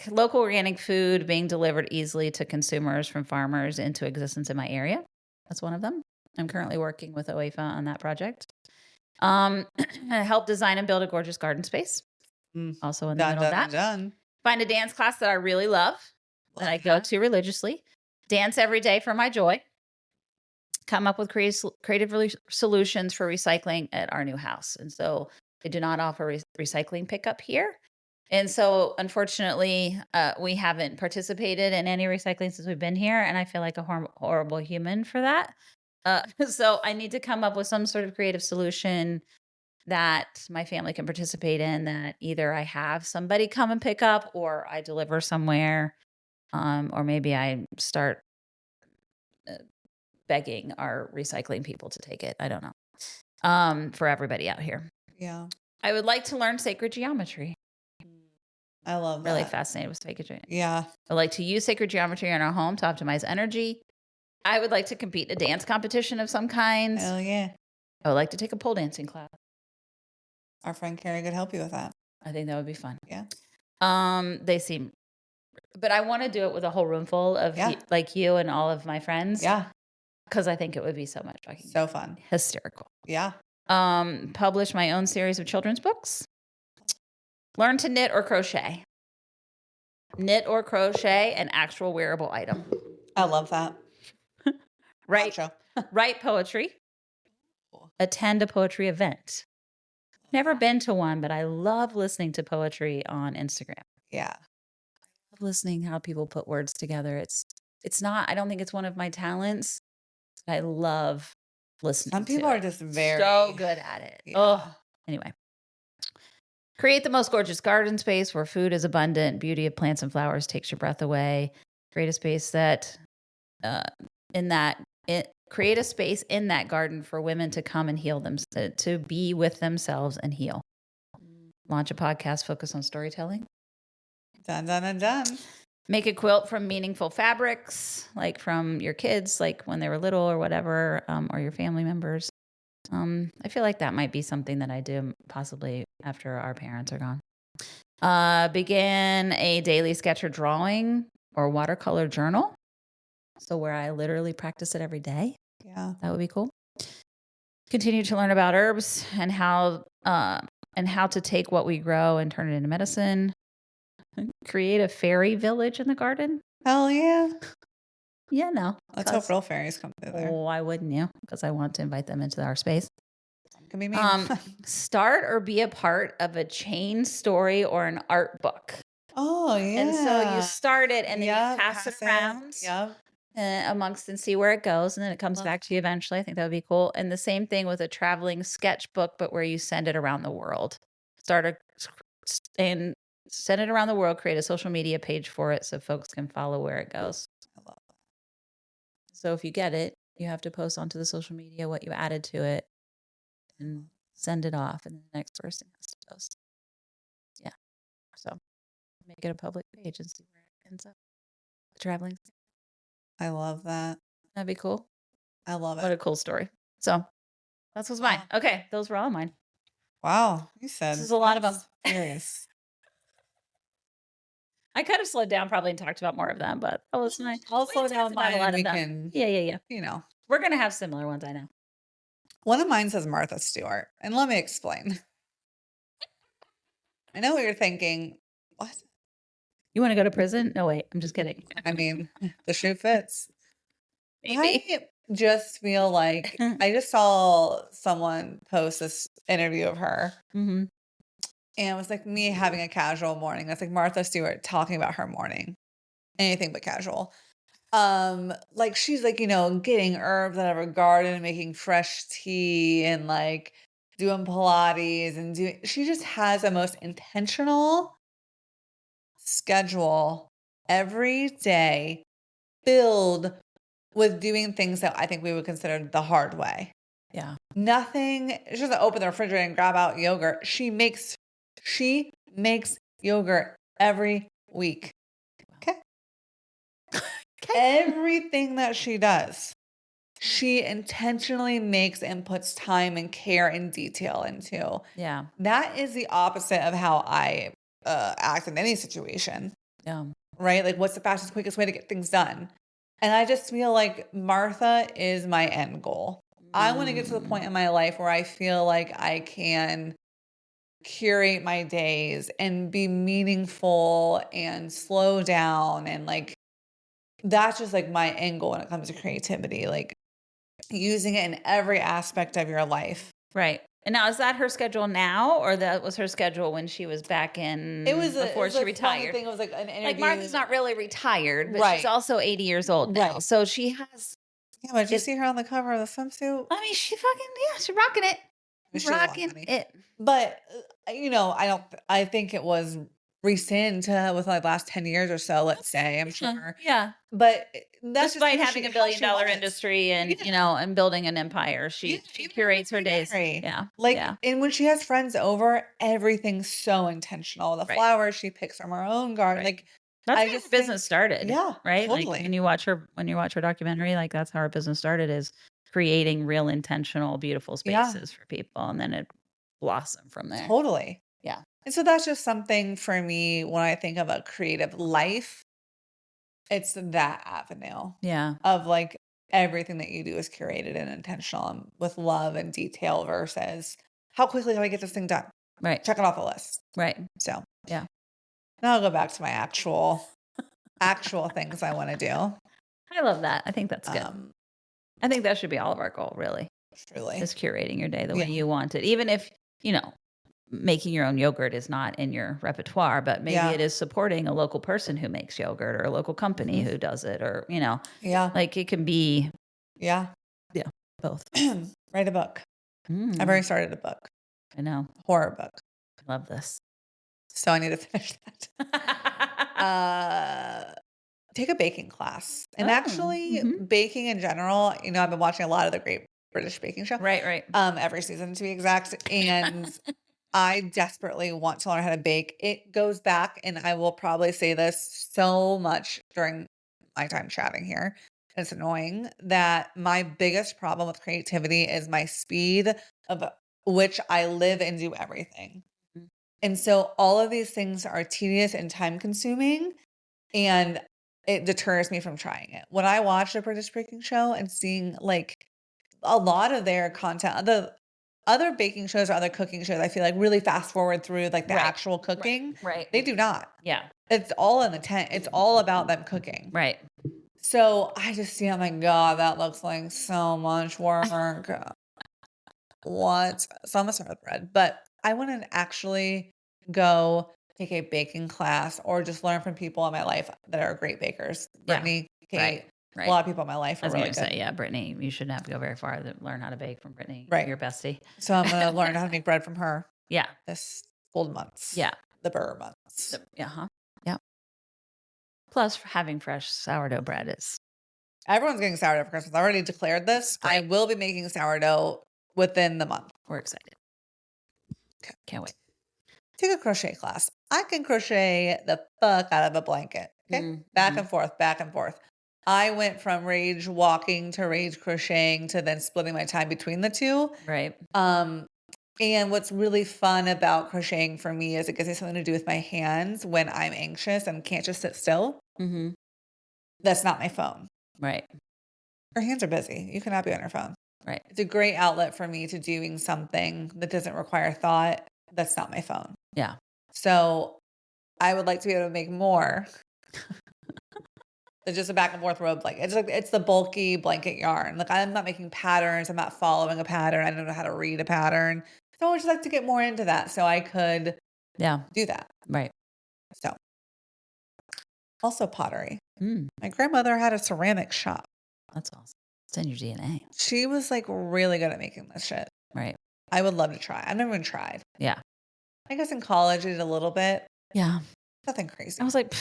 Speaker 1: local organic food being delivered easily to consumers from farmers into existence in my area. That's one of them. I'm currently working with OEFA on that project. Help design and build a gorgeous garden space.
Speaker 2: mm,
Speaker 1: Also in the
Speaker 2: done,
Speaker 1: middle of
Speaker 2: done,
Speaker 1: that.
Speaker 2: done.
Speaker 1: Find a dance class that I really love, that I go to religiously. Dance every day for my joy. Come up with creative solutions for recycling at our new house. And so they do not offer recycling pickup here. And so unfortunately, we haven't participated in any recycling since we've been here. And I feel like a horrible human for that. So I need to come up with some sort of creative solution that my family can participate in, that either I have somebody come and pick up or I deliver somewhere. Or maybe I start begging our recycling people to take it. I don't know. For everybody out here.
Speaker 2: Yeah.
Speaker 1: I would like to learn sacred geometry.
Speaker 2: I love
Speaker 1: Really
Speaker 2: that.
Speaker 1: fascinated with sacred geometry.
Speaker 2: Yeah.
Speaker 1: I like to use sacred geometry in our home to optimize energy. I would like to compete in a dance competition of some kind.
Speaker 2: Hell yeah.
Speaker 1: I would like to take a pole dancing class.
Speaker 2: Our friend Carrie could help you with that.
Speaker 1: I think that would be fun.
Speaker 2: Yeah.
Speaker 1: They seem, but I want to do it with a whole room full of like you and all of my friends.
Speaker 2: Yeah.
Speaker 1: Because I think it would be so much fucking
Speaker 2: So fun.
Speaker 1: hysterical.
Speaker 2: Yeah.
Speaker 1: Publish my own series of children's books. Learn to knit or crochet. Knit or crochet an actual wearable item.
Speaker 2: I love that.
Speaker 1: Write poetry. Attend a poetry event. Never been to one, but I love listening to poetry on Instagram.
Speaker 2: Yeah.
Speaker 1: I love listening how people put words together. It's not, I don't think it's one of my talents. I love listening.
Speaker 2: Some people are just
Speaker 1: so good at it.
Speaker 2: Yeah.
Speaker 1: Oh, anyway. Create the most gorgeous garden space where food is abundant, beauty of plants and flowers takes your breath away. Create a space that, create a space in that garden for women to come and heal them, to be with themselves and heal. Launch a podcast focused on storytelling.
Speaker 2: Done, done, and done.
Speaker 1: Make a quilt from meaningful fabrics, like from your kids, like when they were little or whatever, or your family members. I feel like that might be something that I do possibly after our parents are gone. Begin a daily sketch or drawing or watercolor journal. So where I literally practice it every day.
Speaker 2: Yeah.
Speaker 1: That would be cool. Continue to learn about herbs and how to take what we grow and turn it into medicine. Create a fairy village in the garden.
Speaker 2: Hell yeah.
Speaker 1: Yeah, no.
Speaker 2: Let's hope real fairies come through there.
Speaker 1: Why wouldn't you? Because I want to invite them into our space.
Speaker 2: Can be me.
Speaker 1: Start or be a part of a chain story or an art book.
Speaker 2: Oh, yeah.
Speaker 1: And so you start it and then you pass it around amongst and see where it goes. And then it comes back to you eventually. I think that would be cool. And the same thing with a traveling sketchbook, but where you send it around the world. And send it around the world, create a social media page for it so folks can follow where it goes.
Speaker 2: I love that.
Speaker 1: So if you get it, you have to post onto the social media what you added to it and send it off. And the next person has to post. Yeah. So make it a public page and see where it ends up. Traveling.
Speaker 2: I love that.
Speaker 1: That'd be cool.
Speaker 2: I love it.
Speaker 1: What a cool story. So that's what's mine. Okay. Those were all mine.
Speaker 2: Wow. You said
Speaker 1: this is a lot of them.
Speaker 2: Serious.
Speaker 1: I could have slowed down probably and talked about more of them, but I'll slow down
Speaker 2: a lot of them.
Speaker 1: Yeah.
Speaker 2: You know.
Speaker 1: We're going to have similar ones, I know.
Speaker 2: One of mine says Martha Stewart, and let me explain. I know what you're thinking. What?
Speaker 1: You wanna go to prison? No, wait, I'm just kidding.
Speaker 2: I mean, the shoe fits.
Speaker 1: Maybe.
Speaker 2: I just feel like I just saw someone post this interview of her,
Speaker 1: Mhm.
Speaker 2: and it was like me having a casual morning. That's like Martha Stewart talking about her morning. Anything but casual. Like she's like, getting herbs out of her garden and making fresh tea and like doing Pilates and she just has the most intentional schedule every day filled with doing things that I think we would consider the hard way.
Speaker 1: Yeah.
Speaker 2: Nothing, she doesn't open the refrigerator and grab out yogurt. She makes yogurt every week. Okay.
Speaker 1: Okay.
Speaker 2: Everything that she does, she intentionally makes and puts time and care and detail into.
Speaker 1: Yeah.
Speaker 2: That is the opposite of how I act in any situation,
Speaker 1: Yeah.
Speaker 2: right? Like, what's the fastest, quickest way to get things done? And I just feel like Martha is my end goal. I want to get to the
Speaker 1: Mm.
Speaker 2: point in my life where I feel like I can curate my days and be meaningful and slow down and like that's just like my end goal when it comes to creativity, like using it in every aspect of your life.
Speaker 1: Right. And now is that her schedule now, or that was her schedule when she was back
Speaker 2: It
Speaker 1: in
Speaker 2: was a, it
Speaker 1: before
Speaker 2: was
Speaker 1: she
Speaker 2: a funny
Speaker 1: retired?
Speaker 2: thing. It was like an
Speaker 1: Like,
Speaker 2: interview.
Speaker 1: Martha's not really retired, but she's
Speaker 2: Right.
Speaker 1: also 80 years old now.
Speaker 2: Right.
Speaker 1: So she has
Speaker 2: Yeah, but did you
Speaker 1: it's
Speaker 2: see her on the cover of the swimsuit?
Speaker 1: I mean, she fucking yeah, she's rocking it.
Speaker 2: She has a lot of
Speaker 1: Rocking
Speaker 2: money.
Speaker 1: it.
Speaker 2: But, I think it was recent with like last 10 years or so, let's say, I'm
Speaker 1: Yeah.
Speaker 2: sure.
Speaker 1: Yeah.
Speaker 2: But that's just
Speaker 1: Despite having a
Speaker 2: how she
Speaker 1: billion-dollar
Speaker 2: was.
Speaker 1: industry and,
Speaker 2: Yeah.
Speaker 1: and building an empire,
Speaker 2: Yeah,
Speaker 1: she
Speaker 2: even her
Speaker 1: curates her days.
Speaker 2: documentary.
Speaker 1: Yeah.
Speaker 2: Like,
Speaker 1: Yeah.
Speaker 2: and when she has friends over, everything's so intentional. The
Speaker 1: Right.
Speaker 2: flowers she picks from her own garden.
Speaker 1: Right.
Speaker 2: Like,
Speaker 1: That's
Speaker 2: I
Speaker 1: how her
Speaker 2: just
Speaker 1: business
Speaker 2: think,
Speaker 1: started,
Speaker 2: yeah,
Speaker 1: right? Like
Speaker 2: totally.
Speaker 1: when you watch her documentary, like that's how her business started is creating real intentional, beautiful
Speaker 2: Yeah,
Speaker 1: spaces for people. And then it blossomed from there.
Speaker 2: totally.
Speaker 1: Yeah.
Speaker 2: And so that's just something for me when I think of a creative life, it's that avenue
Speaker 1: Yeah.
Speaker 2: of like everything that you do is curated and intentional and with love and detail versus how quickly can I get this thing done?
Speaker 1: Right.
Speaker 2: Check it off the list.
Speaker 1: Right.
Speaker 2: So
Speaker 1: Yeah.
Speaker 2: now I'll go back to my actual things I want to do.
Speaker 1: I love that. I think that's good.
Speaker 2: Um,
Speaker 1: I think that should be all of our goal, really,
Speaker 2: truly.
Speaker 1: is curating your day the way
Speaker 2: Yeah.
Speaker 1: you want it. Even if, making your own yogurt is not in your repertoire, but maybe
Speaker 2: Yeah.
Speaker 1: it is supporting a local person who makes yogurt or a local company
Speaker 2: Mhm.
Speaker 1: who does it or,
Speaker 2: Yeah.
Speaker 1: like it can be
Speaker 2: Yeah.
Speaker 1: yeah, both.
Speaker 2: Write a book. I've
Speaker 1: Mm,
Speaker 2: already started a book,
Speaker 1: I know.
Speaker 2: horror book.
Speaker 1: Love this.
Speaker 2: So I need to finish that. Take a baking class. And
Speaker 1: Oh,
Speaker 2: actually,
Speaker 1: mhm.
Speaker 2: baking in general, I've been watching a lot of the Great British Baking Show,
Speaker 1: Right, right.
Speaker 2: every season to be exact. And I desperately want to learn how to bake. It goes back, and I will probably say this so much during my time chatting here. It's annoying that my biggest problem with creativity is my speed of which I live and do everything.
Speaker 1: Mm.
Speaker 2: And so all of these things are tedious and time consuming, and it deters me from trying it. When I watch the British baking show and seeing like a lot of their content, the other baking shows or other cooking shows, I feel like really fast forward through like the
Speaker 1: Right.
Speaker 2: actual
Speaker 1: Right.
Speaker 2: cooking.
Speaker 1: Right.
Speaker 2: They do not.
Speaker 1: Yeah.
Speaker 2: It's all in the tent. It's all about them cooking.
Speaker 1: Right.
Speaker 2: So I just see, oh my God, that looks like so much work. What? So I'm gonna start with bread, but I want to actually go take a baking class or just learn from people in my life that are great bakers.
Speaker 1: Yeah.
Speaker 2: Brittany,
Speaker 1: Right.
Speaker 2: Kate, a
Speaker 1: Right.
Speaker 2: lot of people in my life
Speaker 1: I
Speaker 2: are
Speaker 1: was
Speaker 2: really
Speaker 1: gonna say,
Speaker 2: good.
Speaker 1: yeah, Brittany, you shouldn't have to go very far to learn how to bake from Brittany,
Speaker 2: Right.
Speaker 1: your bestie.
Speaker 2: So I'm gonna learn how to make bread from her
Speaker 1: Yeah.
Speaker 2: this cold months.
Speaker 1: Yeah.
Speaker 2: The burr months.
Speaker 1: Uh-huh. Yeah. Plus, having fresh sourdough bread is
Speaker 2: Everyone's getting sourdough for Christmas. I already declared this. I
Speaker 1: great.
Speaker 2: will be making sourdough within the month.
Speaker 1: We're excited.
Speaker 2: Okay.
Speaker 1: Can't wait.
Speaker 2: Take a crochet class. I can crochet the fuck out of a blanket. Okay. Back
Speaker 1: Mhm.
Speaker 2: and forth, back and forth. I went from rage walking to rage crocheting to then splitting my time between the two.
Speaker 1: Right.
Speaker 2: And what's really fun about crocheting for me is it gives me something to do with my hands when I'm anxious and can't just sit still.
Speaker 1: Mhm.
Speaker 2: That's not my phone.
Speaker 1: Right.
Speaker 2: Your hands are busy. You cannot be on your phone.
Speaker 1: Right.
Speaker 2: It's a great outlet for me to doing something that doesn't require thought. That's not my phone.
Speaker 1: Yeah.
Speaker 2: So I would like to be able to make more than just a back and forth robe blanket. It's the bulky blanket yarn. Like I'm not making patterns. I'm not following a pattern. I don't know how to read a pattern. So I would just like to get more into that so I could
Speaker 1: Yeah.
Speaker 2: do that.
Speaker 1: Right.
Speaker 2: So also pottery.
Speaker 1: Mm,
Speaker 2: My grandmother had a ceramic shop.
Speaker 1: that's awesome. It's in your DNA.
Speaker 2: She was like really good at making this shit.
Speaker 1: Right.
Speaker 2: I would love to try. I've never even tried.
Speaker 1: Yeah.
Speaker 2: I guess in college I did a little bit.
Speaker 1: Yeah.
Speaker 2: Nothing crazy.
Speaker 1: I was like,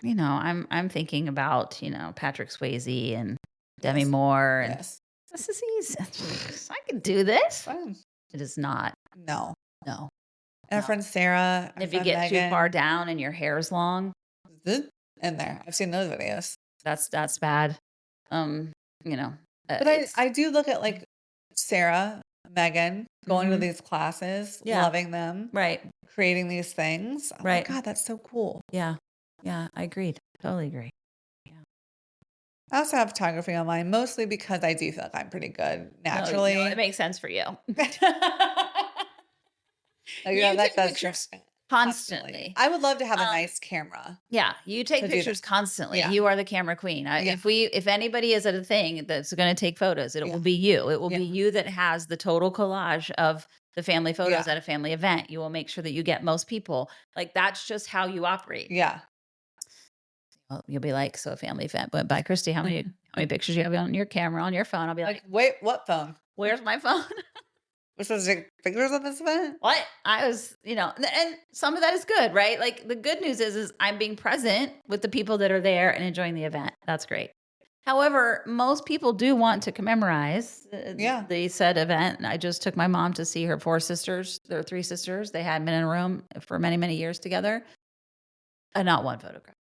Speaker 1: I'm thinking about, Patrick Swayze and Demi
Speaker 2: Yes.
Speaker 1: Moore and
Speaker 2: Yes.
Speaker 1: this is easy. I can do this.
Speaker 2: Fun.
Speaker 1: It is not.
Speaker 2: No.
Speaker 1: No.
Speaker 2: And our
Speaker 1: No.
Speaker 2: friend Sarah,
Speaker 1: And
Speaker 2: our
Speaker 1: if you
Speaker 2: friend
Speaker 1: get too
Speaker 2: Megan,
Speaker 1: far down and your hair's long,
Speaker 2: in there. I've seen those videos.
Speaker 1: that's bad. Um, you know,
Speaker 2: But I do look at like Sarah, Megan going to
Speaker 1: Mhm.
Speaker 2: these classes,
Speaker 1: Yeah.
Speaker 2: loving them,
Speaker 1: right.
Speaker 2: creating these things. I'm
Speaker 1: Right.
Speaker 2: like, God, that's so cool.
Speaker 1: Yeah. Yeah. I agreed. Totally agree.
Speaker 2: I also have photography on mine, mostly because I do feel like I'm pretty good
Speaker 1: No,
Speaker 2: naturally.
Speaker 1: it makes sense for you.
Speaker 2: Like,
Speaker 1: You
Speaker 2: that
Speaker 1: take
Speaker 2: does
Speaker 1: pictures
Speaker 2: just
Speaker 1: constantly.
Speaker 2: I would love to have a
Speaker 1: Um,
Speaker 2: nice camera.
Speaker 1: Yeah, you take
Speaker 2: To do
Speaker 1: pictures
Speaker 2: that.
Speaker 1: constantly.
Speaker 2: Yeah.
Speaker 1: You are the camera queen.
Speaker 2: Yeah.
Speaker 1: If anybody is at a thing that's going to take photos, it
Speaker 2: Yeah.
Speaker 1: will be you. It will be
Speaker 2: Yeah.
Speaker 1: you that has the total collage of the family photos
Speaker 2: Yeah.
Speaker 1: at a family event. You will make sure that you get most people. Like that's just how you operate.
Speaker 2: Yeah.
Speaker 1: Well, you'll be like, so a family event went by. Christy, how many pictures you have on your camera on your phone? I'll be like,
Speaker 2: Like, wait, what phone?
Speaker 1: where's my phone?
Speaker 2: We're supposed to take pictures of this event?
Speaker 1: What? I was, and some of that is good, right? Like the good news is I'm being present with the people that are there and enjoying the event. That's great. However, most people do want to commemorate
Speaker 2: Yeah.
Speaker 1: the said event. I just took my mom to see her four sisters, their three sisters. They hadn't been in a room for many, many years together. And not one photograph.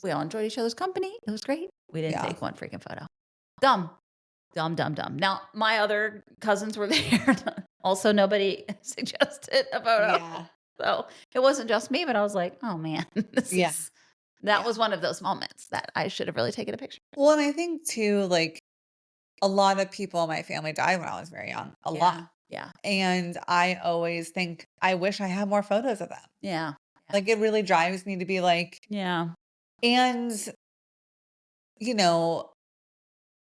Speaker 1: We all enjoyed each other's company. It was great. We didn't
Speaker 2: Yeah.
Speaker 1: take one freaking photo. Dumb. Dumb, dumb, dumb. Now, my other cousins were there. Also, nobody suggested a photo.
Speaker 2: Yeah.
Speaker 1: So it wasn't just me, but I was like, oh man, that
Speaker 2: Yeah.
Speaker 1: was one of those moments that I should have really taken a picture.
Speaker 2: Well, and I think too, like a lot of people in my family died when I was very young. A lot.
Speaker 1: Yeah.
Speaker 2: And I always think, I wish I had more photos of them.
Speaker 1: Yeah.
Speaker 2: Like it really drives me to be like,
Speaker 1: Yeah.
Speaker 2: and you know,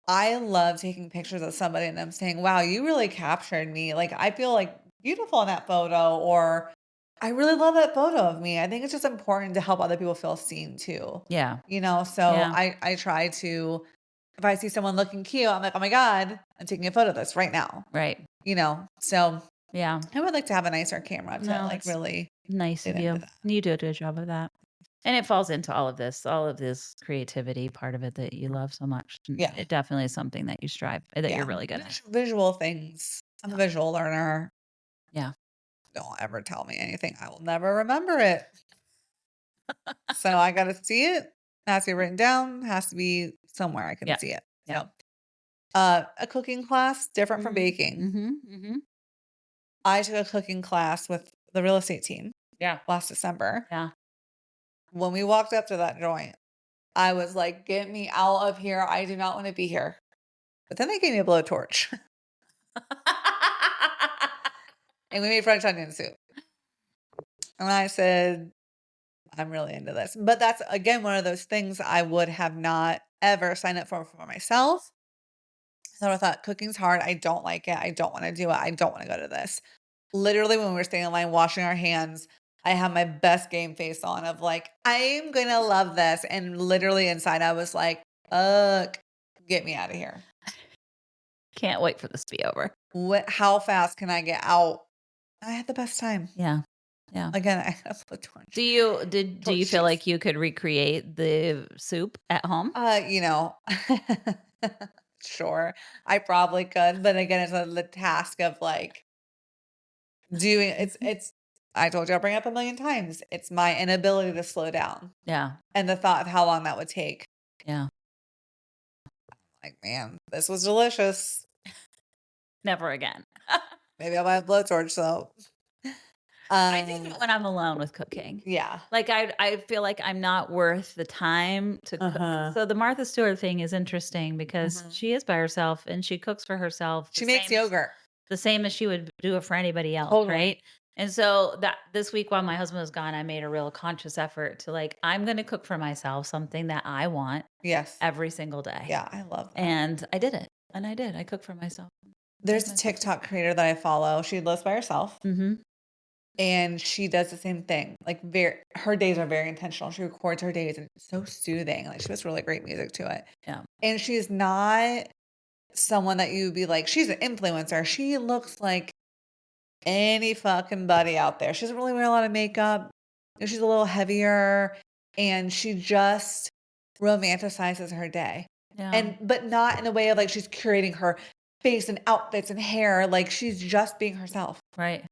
Speaker 2: I love taking pictures of somebody and them saying, wow, you really captured me. Like I feel like beautiful in that photo, or I really love that photo of me. I think it's just important to help other people feel seen too.
Speaker 1: Yeah.
Speaker 2: So
Speaker 1: Yeah.
Speaker 2: I try to, if I see someone looking cute, I'm like, oh my God, I'm taking a photo of this right now.
Speaker 1: Right.
Speaker 2: So
Speaker 1: Yeah.
Speaker 2: I would like to have a nicer camera to
Speaker 1: No,
Speaker 2: like
Speaker 1: that's
Speaker 2: really
Speaker 1: nice
Speaker 2: get
Speaker 1: of you.
Speaker 2: into that.
Speaker 1: You do a good job of that. And it falls into all of this creativity part of it that you love so much.
Speaker 2: Yeah.
Speaker 1: It definitely is something that you strive, that you're really good at.
Speaker 2: Visual things. I'm a visual learner.
Speaker 1: Yeah.
Speaker 2: Don't ever tell me anything. I will never remember it. So I got to see it. It has to be written down. Has to be somewhere I can
Speaker 1: Yeah.
Speaker 2: see it.
Speaker 1: Yeah.
Speaker 2: So, a cooking class, different from baking.
Speaker 1: Mm-hmm. Mm-hmm.
Speaker 2: I took a cooking class with the real estate team
Speaker 1: Yeah.
Speaker 2: last December.
Speaker 1: Yeah.
Speaker 2: When we walked up to that joint, I was like, get me out of here. I do not want to be here. But then they gave me a blowtorch and we made French onion soup. And I said, I'm really into this. But that's, again, one of those things I would have not ever signed up for myself. So I thought, cooking's hard. I don't like it. I don't want to do it. I don't want to go to this. Literally, when we were standing in line washing our hands, I had my best game face on of like, I'm going to love this. And literally inside, I was like, get me out of here.
Speaker 1: Can't wait for this to be over.
Speaker 2: How fast can I get out? I had the best time.
Speaker 1: Yeah. Yeah.
Speaker 2: Again, I have a torch.
Speaker 1: Do you feel like you could recreate the soup at home?
Speaker 2: Sure, I probably could, but again, it's the task of like doing it's I told you I'll bring it up a million times. It's my inability to slow down
Speaker 1: Yeah.
Speaker 2: and the thought of how long that would take.
Speaker 1: Yeah.
Speaker 2: Like, man, this was delicious.
Speaker 1: Never again.
Speaker 2: Maybe I'll buy a blowtorch, so
Speaker 1: I do that when I'm alone with cooking.
Speaker 2: Yeah.
Speaker 1: Like, I feel like I'm not worth the time to cook.
Speaker 2: Uh-huh.
Speaker 1: So the Martha Stewart thing is interesting because
Speaker 2: Mhm.
Speaker 1: she is by herself and she cooks for herself
Speaker 2: She makes yogurt.
Speaker 1: the same as she would do it for anybody else,
Speaker 2: Totally.
Speaker 1: right? And so that this week while my husband was gone, I made a real conscious effort to like, I'm gonna cook for myself something that I want
Speaker 2: Yes.
Speaker 1: every single day.
Speaker 2: Yeah, I love that.
Speaker 1: And I did it. And I did. I cooked for myself. Made
Speaker 2: There's a
Speaker 1: myself
Speaker 2: TikTok creator that I follow. She lives by herself.
Speaker 1: Mhm.
Speaker 2: And she does the same thing. Like her days are very intentional. She records her days and it's so soothing. Like she puts really great music to it.
Speaker 1: Yeah.
Speaker 2: And she's not someone that you would be like, she's an influencer. She looks like any fucking buddy out there. She doesn't really wear a lot of makeup. You know, she's a little heavier and she just romanticizes her day.
Speaker 1: Yeah.
Speaker 2: And but not in a way of like she's curating her face and outfits and hair. Like she's just being herself.
Speaker 1: Right.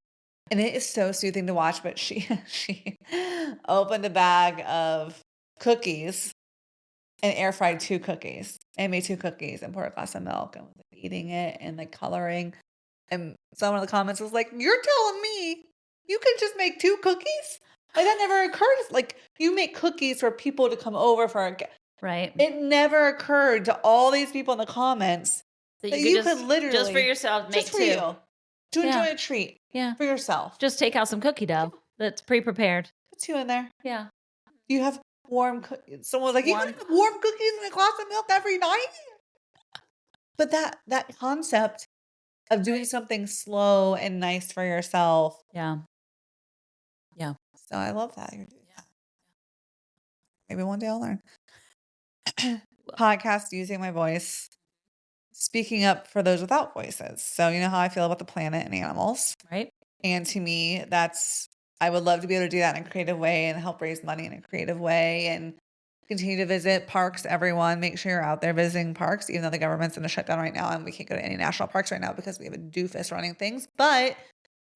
Speaker 2: And it is so soothing to watch, but she opened a bag of cookies and air fried 2 cookies and made 2 cookies and poured a glass of milk and was like, eating it and like coloring. And someone in the comments was like, "You're telling me you could just make 2 cookies? Like that never occurred. Like you make cookies for people to come over for
Speaker 1: Right.
Speaker 2: It never occurred to all these people in the comments
Speaker 1: That
Speaker 2: that
Speaker 1: you
Speaker 2: you
Speaker 1: could
Speaker 2: could literally
Speaker 1: just for yourself make
Speaker 2: just for
Speaker 1: 2.
Speaker 2: you to
Speaker 1: Yeah.
Speaker 2: enjoy a treat
Speaker 1: Yeah.
Speaker 2: for yourself.
Speaker 1: Just take out some cookie dough that's pre-prepared.
Speaker 2: Put 2 in there.
Speaker 1: Yeah.
Speaker 2: You have warm cookies. Someone was like, "You
Speaker 1: Warm
Speaker 2: can have warm cookies and a glass of milk every night?" But that concept of doing something slow and nice for yourself.
Speaker 1: Yeah. Yeah.
Speaker 2: So I love that you're doing that. Maybe one day I'll learn.
Speaker 1: Well,
Speaker 2: Podcast using my voice, speaking up for those without voices. So you know how I feel about the planet and animals.
Speaker 1: right?
Speaker 2: And to me, I would love to be able to do that in a creative way and help raise money in a creative way and continue to visit parks, everyone. Make sure you're out there visiting parks, even though the government's in a shutdown right now and we can't go to any national parks right now because we have a doofus running things. But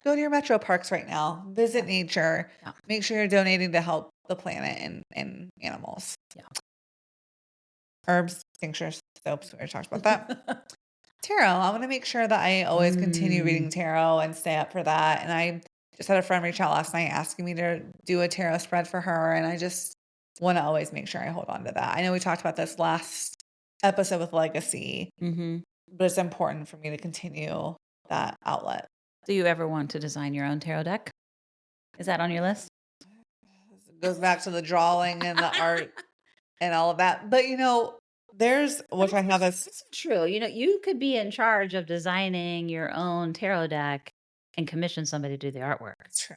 Speaker 2: go to your metro parks right now, visit nature,
Speaker 1: Yeah.
Speaker 2: make sure you're donating to help the planet and animals.
Speaker 1: Yeah.
Speaker 2: Herbs, tinctures, soaps. We already talked about that. Tarot. I want to make sure that I always continue reading tarot and stay up for that. And I just had a friend reach out last night asking me to do a tarot spread for her. And I just want to always make sure I hold on to that. I know we talked about this last episode with legacy, but it's important for me to continue that outlet.
Speaker 1: Do you ever want to design your own tarot deck? Is that on your list?
Speaker 2: It goes back to the drawing and the art and all of that. But you know, which I have this.
Speaker 1: That's true. You know, you could be in charge of designing your own tarot deck and commission somebody to do the artwork.
Speaker 2: That's true.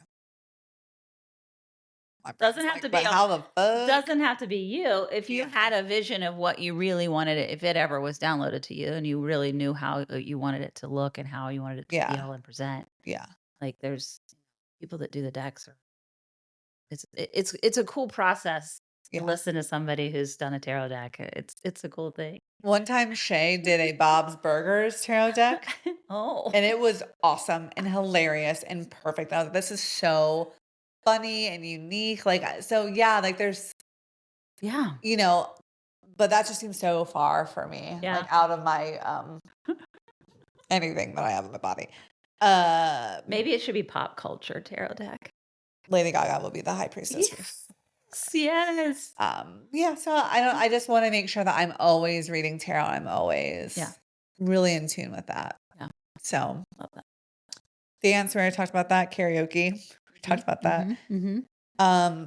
Speaker 1: Doesn't have to be
Speaker 2: but how the fuck?
Speaker 1: doesn't have to be you. If you had a vision of what you really wanted it, if it ever was downloaded to you and you really knew how you wanted it to look and how you wanted it to feel and present.
Speaker 2: Yeah.
Speaker 1: Like there's people that do the decks it's a cool process to listen to somebody who's done a tarot deck. It's a cool thing.
Speaker 2: One time Shay did a Bob's Burgers tarot deck.
Speaker 1: Oh.
Speaker 2: And it was awesome and hilarious and perfect. I was like, this is so funny and unique. Like, so yeah, like there's, you know, but that just seems so far for me.
Speaker 1: Yeah.
Speaker 2: Like out of my, anything that I have in my body.
Speaker 1: Maybe it should be pop culture tarot deck.
Speaker 2: Lady Gaga will be the high priestess.
Speaker 1: Yes.
Speaker 2: Yeah. So I just want to make sure that I'm always reading tarot. I'm always really in tune with that.
Speaker 1: Yeah.
Speaker 2: So
Speaker 1: love that.
Speaker 2: Dance, we already talked about that. Karaoke, we talked about that.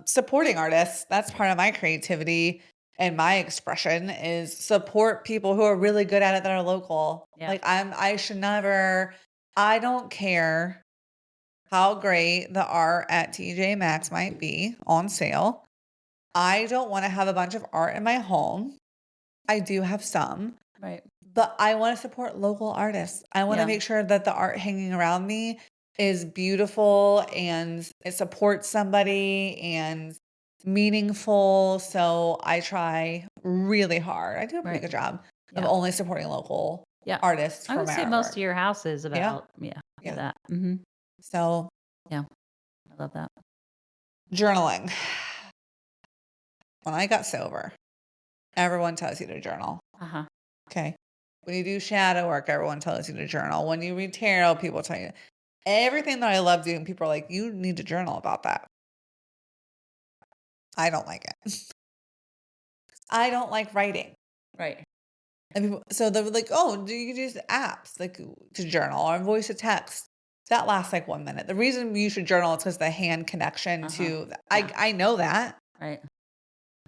Speaker 2: Supporting artists, that's part of my creativity and my expression is support people who are really good at it that are local.
Speaker 1: Yeah.
Speaker 2: Like I don't care how great the art at TJ Maxx might be on sale. I don't want to have a bunch of art in my home. I do have some.
Speaker 1: Right.
Speaker 2: But I want to support local artists. I want to make sure that the art hanging around me is beautiful and it supports somebody and meaningful. So I try really hard. I do a pretty good job of only supporting local artists.
Speaker 1: I would say most of your house is about that.
Speaker 2: So
Speaker 1: yeah, I love that.
Speaker 2: Journaling. When I got sober, everyone tells you to journal. Okay. When you do shadow work, everyone tells you to journal. When you read tarot, people tell you. Everything that I love doing, people are like, "You need to journal about that." I don't like it. I don't like writing.
Speaker 1: Right.
Speaker 2: And people, so they were like, "Oh, do you use apps like to journal or voice to text?" That lasts like 1 minute. The reason you should journal is because the hand connection
Speaker 1: Uh-huh.
Speaker 2: to
Speaker 1: Yeah.
Speaker 2: I know that.
Speaker 1: Right.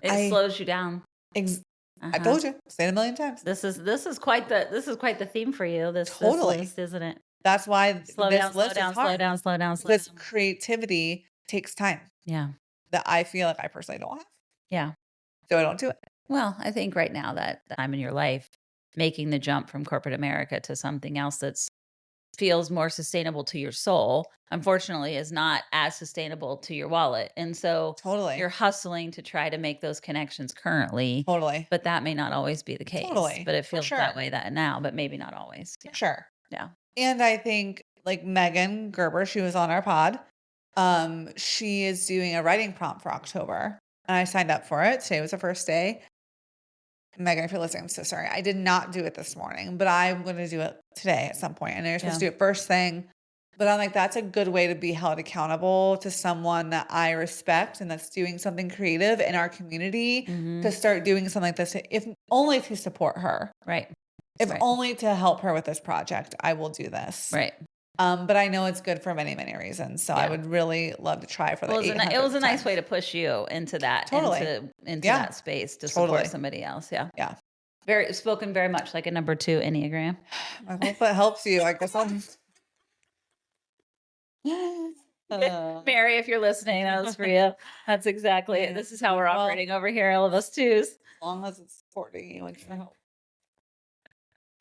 Speaker 1: It
Speaker 2: I
Speaker 1: slows you down.
Speaker 2: ex I
Speaker 1: Uh-huh.
Speaker 2: told you, say it a million times.
Speaker 1: This is quite the theme for you, this
Speaker 2: Totally.
Speaker 1: list, isn't it?
Speaker 2: That's why
Speaker 1: Slow
Speaker 2: this
Speaker 1: down, slow
Speaker 2: list is
Speaker 1: down, slow
Speaker 2: hard
Speaker 1: down, slow down, slow
Speaker 2: because
Speaker 1: down.
Speaker 2: creativity takes time
Speaker 1: Yeah.
Speaker 2: that I feel like I personally don't have,
Speaker 1: Yeah.
Speaker 2: so I don't do it.
Speaker 1: Well, I think right now that time in your life, making the jump from corporate America to something else that's feels more sustainable to your soul, unfortunately, is not as sustainable to your wallet. And so you're
Speaker 2: Totally,
Speaker 1: hustling to try to make those connections currently,
Speaker 2: totally,
Speaker 1: but that may not always be the case.
Speaker 2: totally,
Speaker 1: But it
Speaker 2: for
Speaker 1: feels that
Speaker 2: sure,
Speaker 1: way that now, but maybe not always.
Speaker 2: for
Speaker 1: Yeah.
Speaker 2: sure.
Speaker 1: Yeah.
Speaker 2: And I think like Megan Gerber, she was on our pod. She is doing a writing prompt for October, and I signed up for it. Today was the first day. Megan, if you're listening, I'm so sorry. I did not do it this morning, but I'm going to do it today at some point. I know you're supposed
Speaker 1: Yeah.
Speaker 2: to do it first thing, but I'm like, that's a good way to be held accountable to someone that I respect and that's doing something creative in our community to
Speaker 1: Mhm.
Speaker 2: start doing something like this, if only to support her,
Speaker 1: Right.
Speaker 2: if
Speaker 1: Right.
Speaker 2: only to help her with this project. I will do this.
Speaker 1: Right.
Speaker 2: But I know it's good for many, many reasons. So I
Speaker 1: Yeah.
Speaker 2: would really love to try for
Speaker 1: Well,
Speaker 2: the
Speaker 1: it was
Speaker 2: 800th
Speaker 1: a nice
Speaker 2: time.
Speaker 1: way to push you into that
Speaker 2: Totally.
Speaker 1: into
Speaker 2: Yeah.
Speaker 1: that space to support
Speaker 2: Totally.
Speaker 1: somebody else. Yeah.
Speaker 2: Yeah.
Speaker 1: Very spoken very much like a number 2 Enneagram.
Speaker 2: I hope it helps you. I guess I'll.
Speaker 1: Mary, if you're listening, that was for you. That's exactly it.
Speaker 2: Yeah.
Speaker 1: This is how we're
Speaker 2: Well,
Speaker 1: operating over here, all of us twos.
Speaker 2: as long as it's supporting you, I hope.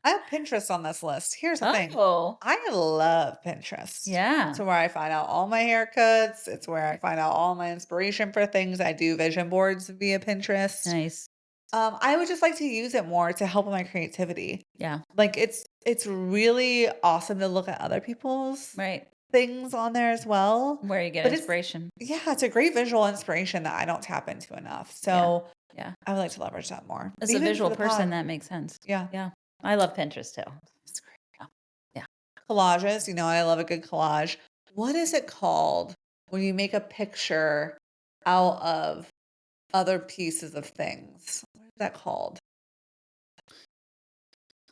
Speaker 2: I have Pinterest on this list. Here's the thing.
Speaker 1: Oh,
Speaker 2: I love Pinterest. It's
Speaker 1: yeah.
Speaker 2: where I find out all my haircuts. It's where I find out all my inspiration for things. I do vision boards via Pinterest.
Speaker 1: Nice.
Speaker 2: I would just like to use it more to help with my creativity.
Speaker 1: Yeah.
Speaker 2: Like it's really awesome to look at other people's
Speaker 1: Right.
Speaker 2: things on there as well.
Speaker 1: Where you get
Speaker 2: But it's
Speaker 1: inspiration.
Speaker 2: yeah, it's a great visual inspiration that I don't tap into enough.
Speaker 1: Yeah.
Speaker 2: So
Speaker 1: Yeah.
Speaker 2: I would like to leverage that more.
Speaker 1: As a
Speaker 2: Even for
Speaker 1: visual
Speaker 2: the
Speaker 1: person,
Speaker 2: pod.
Speaker 1: that makes sense.
Speaker 2: Yeah.
Speaker 1: Yeah. I love Pinterest too.
Speaker 2: It's great.
Speaker 1: Yeah. Yeah.
Speaker 2: Collages, I love a good collage. What is it called when you make a picture out of other pieces of things? What is that called?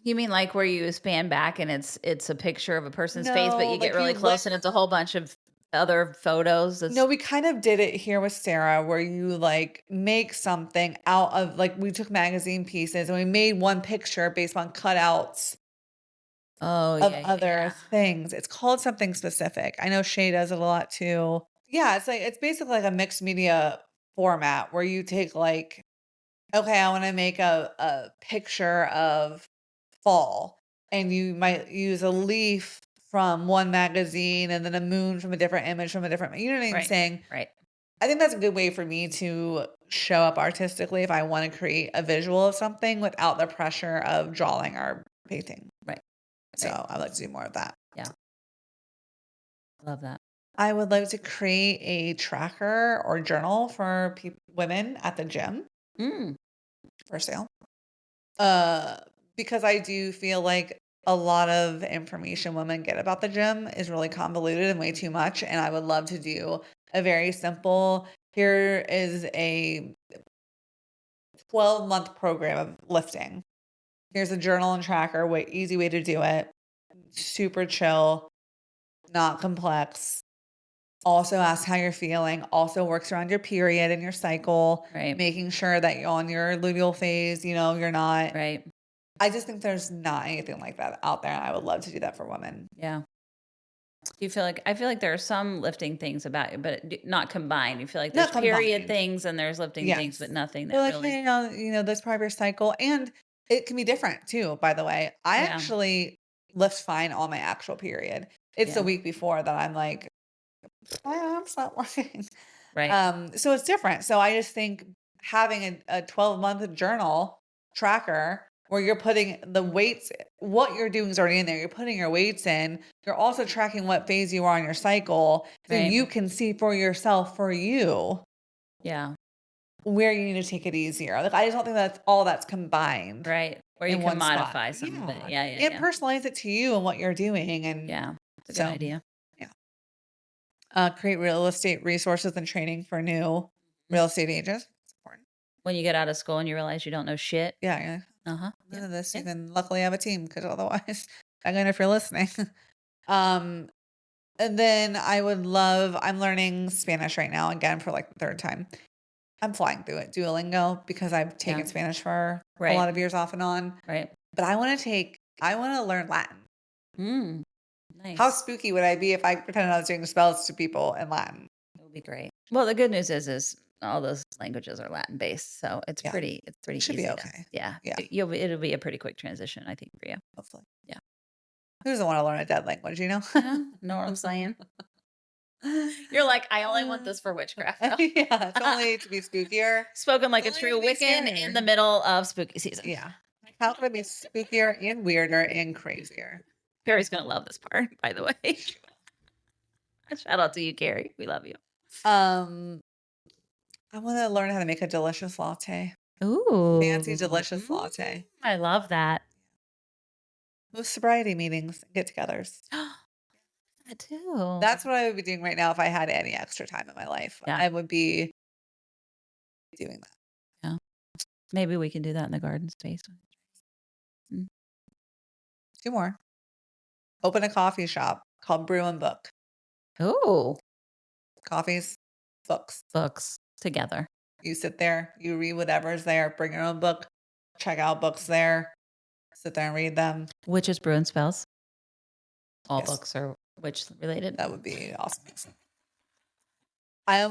Speaker 1: You mean like where you span back and it's a picture of a person's face, but
Speaker 2: No,
Speaker 1: you get
Speaker 2: like you
Speaker 1: really
Speaker 2: look.
Speaker 1: close and it's a whole bunch of other photos?
Speaker 2: No,
Speaker 1: It's
Speaker 2: we kind of did it here with Sarah where you like make something out of like we took magazine pieces and we made one picture based on cutouts
Speaker 1: oh,
Speaker 2: of
Speaker 1: yeah, yeah,
Speaker 2: other
Speaker 1: yeah.
Speaker 2: things. It's called something specific. I know Shay does it a lot too. Yeah, it's basically like a mixed media format where you take like, okay, I want to make a picture of fall, and you might use a leaf from one magazine and then a moon from a different image from a different, you know what I'm
Speaker 1: Right.
Speaker 2: saying?
Speaker 1: Right.
Speaker 2: I think that's a good way for me to show up artistically if I want to create a visual of something without the pressure of drawing or painting.
Speaker 1: Right.
Speaker 2: So
Speaker 1: Right.
Speaker 2: I like to do more of that.
Speaker 1: Yeah. Love that.
Speaker 2: I would like to create a tracker or journal for women at the gym
Speaker 1: Mm.
Speaker 2: for sale. Uh, because I do feel like a lot of information women get about the gym is really convoluted and way too much. And I would love to do a very simple, here is a 12-month program of lifting. Here's a journal and tracker, easy way to do it. Super chill, not complex. Also asks how you're feeling, also works around your period and your cycle,
Speaker 1: Right.
Speaker 2: making sure that you're on your luteal phase, you're not.
Speaker 1: Right.
Speaker 2: I just think there's not anything like that out there, and I would love to do that for women.
Speaker 1: Yeah. Do you feel like I feel like there are some lifting things about it, but not combined. You feel like there's
Speaker 2: Not
Speaker 1: period
Speaker 2: combined.
Speaker 1: things and there's lifting things, but
Speaker 2: Yes.
Speaker 1: nothing
Speaker 2: They're
Speaker 1: that
Speaker 2: like,
Speaker 1: really.
Speaker 2: "Hey, this part of your cycle," and it can be different too, by the way. I
Speaker 1: Yeah.
Speaker 2: actually lift fine on my actual period. It's the
Speaker 1: Yeah.
Speaker 2: week before that I'm like, "My arm's not working."
Speaker 1: Right.
Speaker 2: So it's different. So I just think having a 12-month journal tracker where you're putting the weights, what you're doing is already in there. You're putting your weights in. You're also tracking what phase you are on your cycle. So
Speaker 1: Right.
Speaker 2: you can see for yourself, for you,
Speaker 1: Yeah.
Speaker 2: where you need to take it easier. Like, I just don't think that's all that's combined
Speaker 1: Right. Where you
Speaker 2: in
Speaker 1: can
Speaker 2: one spot.
Speaker 1: modify some of it.
Speaker 2: Yeah.
Speaker 1: Yeah. Yeah.
Speaker 2: And
Speaker 1: Yeah.
Speaker 2: personalize it to you and what you're doing. And
Speaker 1: Yeah. It's a good
Speaker 2: so,
Speaker 1: idea.
Speaker 2: Create real estate resources and training for new
Speaker 1: Mm.
Speaker 2: real estate agents. It's important.
Speaker 1: When you get out of school and you realize you don't know shit.
Speaker 2: Yeah, yeah.
Speaker 1: Uh-huh.
Speaker 2: None
Speaker 1: Yeah.
Speaker 2: of this.
Speaker 1: Yeah.
Speaker 2: You can luckily have a team because otherwise, again, if you're listening. um, and then I'm learning Spanish right now again for like the third time. I'm flying through it, Duolingo, because I've
Speaker 1: Yeah.
Speaker 2: taken Spanish for a
Speaker 1: Right.
Speaker 2: lot of years off and on.
Speaker 1: Right.
Speaker 2: But I want to learn Latin.
Speaker 1: Mm.
Speaker 2: How
Speaker 1: Nice.
Speaker 2: spooky would I be if I pretended I was doing spells to people in Latin?
Speaker 1: It would be great. Well, the good news is all those languages are Latin based, so it's
Speaker 2: Yeah,
Speaker 1: pretty
Speaker 2: it should be
Speaker 1: easy to
Speaker 2: okay.
Speaker 1: yeah.
Speaker 2: Yeah,
Speaker 1: It'll be a pretty quick transition, I think, for you.
Speaker 2: hopefully.
Speaker 1: Yeah.
Speaker 2: Who doesn't want to learn a dead language, you know?
Speaker 1: Know what I'm saying? You're like, I only want this for witchcraft.
Speaker 2: Yeah, it's only to be spookier.
Speaker 1: Spoken like a
Speaker 2: Only
Speaker 1: true
Speaker 2: to be
Speaker 1: Wiccan in the
Speaker 2: scarier.
Speaker 1: middle of spooky season.
Speaker 2: Yeah. Like, how can it be spookier and weirder and crazier?
Speaker 1: Carrie's gonna love this part, by the way. Shout out to you, Carrie. We love you.
Speaker 2: Um, I want to learn how to make a delicious latte.
Speaker 1: Ooh.
Speaker 2: Fancy, delicious latte.
Speaker 1: I love that.
Speaker 2: With sobriety meetings and get-togethers.
Speaker 1: That too.
Speaker 2: That's what I would be doing right now if I had any extra time in my life.
Speaker 1: Yeah.
Speaker 2: I would be doing that.
Speaker 1: Yeah. Maybe we can do that in the garden space. Mm.
Speaker 2: 2 more. Open a coffee shop called Brew and Book.
Speaker 1: Oh,
Speaker 2: Coffees, books.
Speaker 1: books together.
Speaker 2: You sit there, you read whatever's there, bring your own book, check out books there, sit there and read them.
Speaker 1: Witches, brew, and spells. All
Speaker 2: Yes.
Speaker 1: books are witch related.
Speaker 2: That would be awesome. I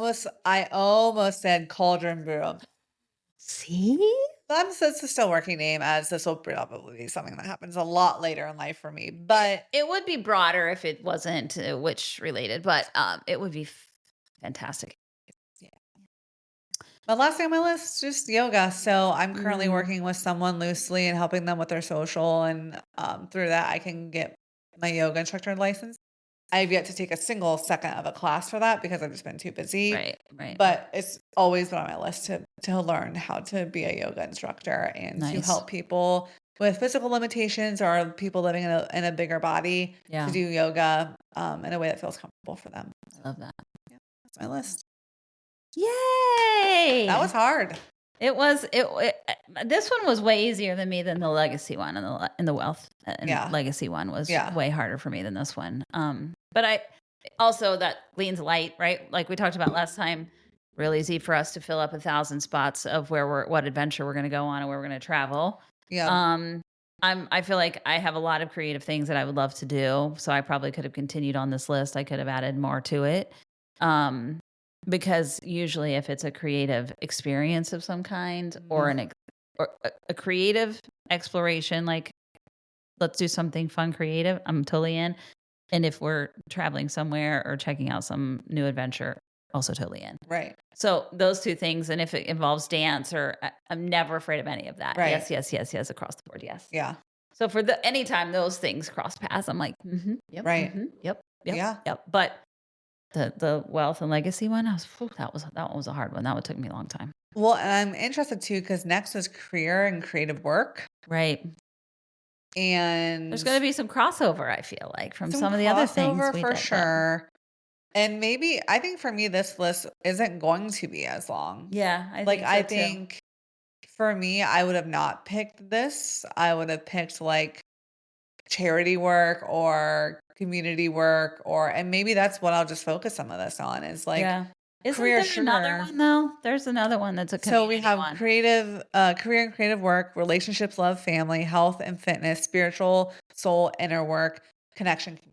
Speaker 2: almost said Cauldron Brew.
Speaker 1: See?
Speaker 2: It's a still working name, as this will probably be something that happens a lot later in life for me. But
Speaker 1: It would be broader if it wasn't witch related, but it would be fantastic.
Speaker 2: my last thing on my list, just yoga. So I'm currently
Speaker 1: Mm.
Speaker 2: working with someone loosely and helping them with their social, and through that I can get my yoga instructor license. I've yet to take a single second of a class for that because I've just been too busy.
Speaker 1: Right, right.
Speaker 2: But it's always been on my list to learn how to be a yoga instructor and to
Speaker 1: Nice.
Speaker 2: help people with physical limitations or people living in a bigger body
Speaker 1: Yeah.
Speaker 2: to do yoga in a way that feels comfortable for them.
Speaker 1: I love that.
Speaker 2: Yeah, that's my list.
Speaker 1: Yay!
Speaker 2: That was hard.
Speaker 1: It was this one was way easier than me than the legacy one, and the wealth and
Speaker 2: Yeah.
Speaker 1: legacy one was
Speaker 2: Yeah.
Speaker 1: way harder for me than this one. But I also that leans light, right? Like we talked about last time, real easy for us to fill up 1,000 spots of what adventure we're going to go on and where we're going to travel.
Speaker 2: Yeah.
Speaker 1: I feel like I have a lot of creative things that I would love to do, so I probably could have continued on this list. I could have added more to it. Because usually if it's a creative experience of some kind or a creative exploration, like let's do something fun, creative, I'm totally in. And if we're traveling somewhere or checking out some new adventure, also totally in.
Speaker 2: Right.
Speaker 1: So those two things. And if it involves dance I'm never afraid of any of that.
Speaker 2: Right.
Speaker 1: Yes, across the board. Yes.
Speaker 2: Yeah.
Speaker 1: So for anytime those things cross paths, I'm like, yep.
Speaker 2: Right.
Speaker 1: Yep.
Speaker 2: Yeah.
Speaker 1: Yep. But the wealth and legacy one, that one was a hard one. That one took me a long time.
Speaker 2: Well, and I'm interested too because next is career and creative work.
Speaker 1: Right.
Speaker 2: And
Speaker 1: There's going to be some crossover, I feel like, from some of the other things we
Speaker 2: for
Speaker 1: did,
Speaker 2: sure. And maybe I think for me this list isn't going to be as long.
Speaker 1: Yeah,
Speaker 2: I think for me I would have not picked this. I would have picked like charity work or community work and maybe that's what I'll just focus some of this on is like
Speaker 1: Isn't
Speaker 2: career.
Speaker 1: there another one though? There's another one that's a community
Speaker 2: So we have
Speaker 1: one.
Speaker 2: creative, career and creative work, relationships, love, family, health and fitness, spiritual, soul, inner work, connection, community.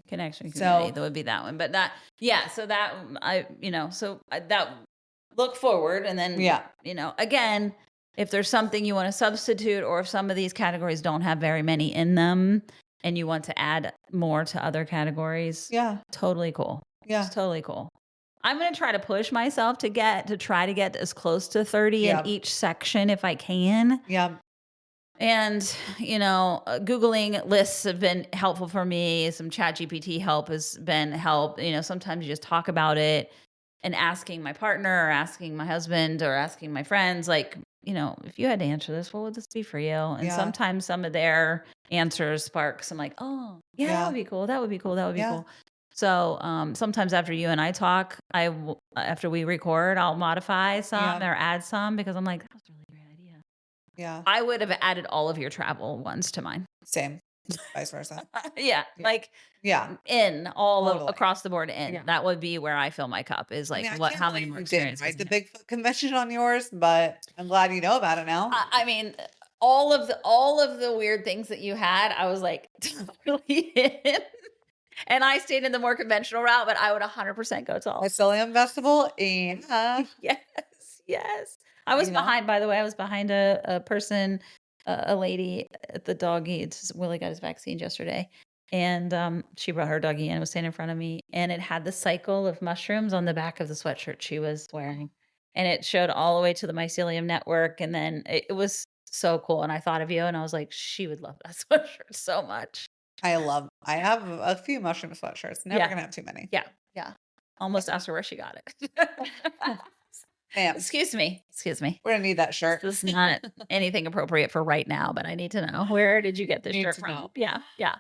Speaker 1: Connection community. That would be that one. But that that look forward and then again, if there's something you want to substitute or if some of these categories don't have very many in them and you want to add more to other categories, totally cool.
Speaker 2: Yeah.
Speaker 1: It's totally cool. I'm going to try to push myself to try to get as close to 30 in each section if I can.
Speaker 2: Yeah.
Speaker 1: And, Googling lists have been helpful for me. Some ChatGPT help has been help. Sometimes you just talk about it and asking my partner or asking my husband or asking my friends, like, if you had to answer this, what would this be for you? And sometimes some of their answers spark some like, oh, yeah, that would be cool. That would be cool. That would be cool. So, sometimes after you and I talk, after we record, I'll modify some
Speaker 2: Yeah.
Speaker 1: or add some because I'm like, "That was a really great idea."
Speaker 2: Yeah.
Speaker 1: I would have added all of your travel ones to mine.
Speaker 2: Same. Vice versa.
Speaker 1: Yeah,
Speaker 2: Yeah.
Speaker 1: like,
Speaker 2: Yeah.
Speaker 1: in all of
Speaker 2: Totally.
Speaker 1: across the board in.
Speaker 2: Yeah.
Speaker 1: That would be where I fill my cup is,
Speaker 2: I
Speaker 1: like,
Speaker 2: mean, I
Speaker 1: what
Speaker 2: can't
Speaker 1: how many
Speaker 2: believe
Speaker 1: more
Speaker 2: you didn't
Speaker 1: experiences
Speaker 2: write
Speaker 1: I
Speaker 2: the
Speaker 1: have.
Speaker 2: Bigfoot convention on yours, but I'm glad you know about it now.
Speaker 1: I mean, all of the weird things that you had, I was, like, totally in. And I stayed in the more conventional route, but I would 100% go to all of
Speaker 2: Mycelium Festival and,
Speaker 1: Yes, yes. I was
Speaker 2: you know,
Speaker 1: behind, by the way, I was behind a person, a lady at the doggy. It's Willie got his vaccines yesterday, and, she brought her doggy in and was standing in front of me, and it had the cycle of mushrooms on the back of the sweatshirt she was wearing, and it showed all the way to the mycelium network, and then it was so cool, and I thought of you, and I was like, "She would love that sweatshirt so much."
Speaker 2: I have a few mushroom sweatshirts, never
Speaker 1: Yeah,
Speaker 2: gonna have too many.
Speaker 1: yeah, yeah. Almost asked her where she got it.
Speaker 2: Man,
Speaker 1: Excuse me, excuse me.
Speaker 2: we're gonna need that shirt.
Speaker 1: This is not anything appropriate for right now, but I need to know, where did you get this
Speaker 2: Need
Speaker 1: shirt
Speaker 2: to
Speaker 1: from?
Speaker 2: know.
Speaker 1: Yeah, yeah,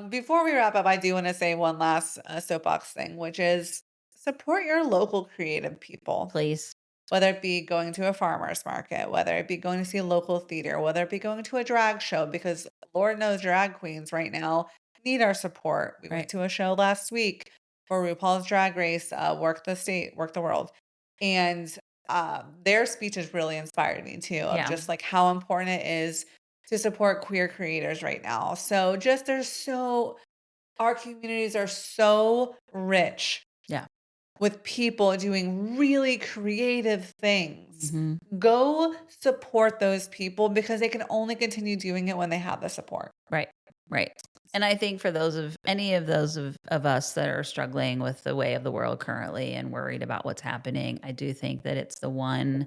Speaker 2: Before we wrap up, I do wanna say one last, soapbox thing, which is support your local creative people.
Speaker 1: please.
Speaker 2: Whether it be going to a farmer's market, whether it be going to see a local theater, whether it be going to a drag show, because Lord knows drag queens right now need our support. We went
Speaker 1: Right.
Speaker 2: to a show last week for RuPaul's Drag Race, Work the State, Work the World. And their speeches really inspired me too, of
Speaker 1: Yeah,
Speaker 2: just like how important it is to support queer creators right now. So just our communities are so rich
Speaker 1: yeah.
Speaker 2: with people doing really creative things.
Speaker 1: Mhm.
Speaker 2: Go support those people because they can only continue doing it when they have the support.
Speaker 1: Right, right. And I think for those of any of those of us that are struggling with the way of the world currently and worried about what's happening, I do think that it's the one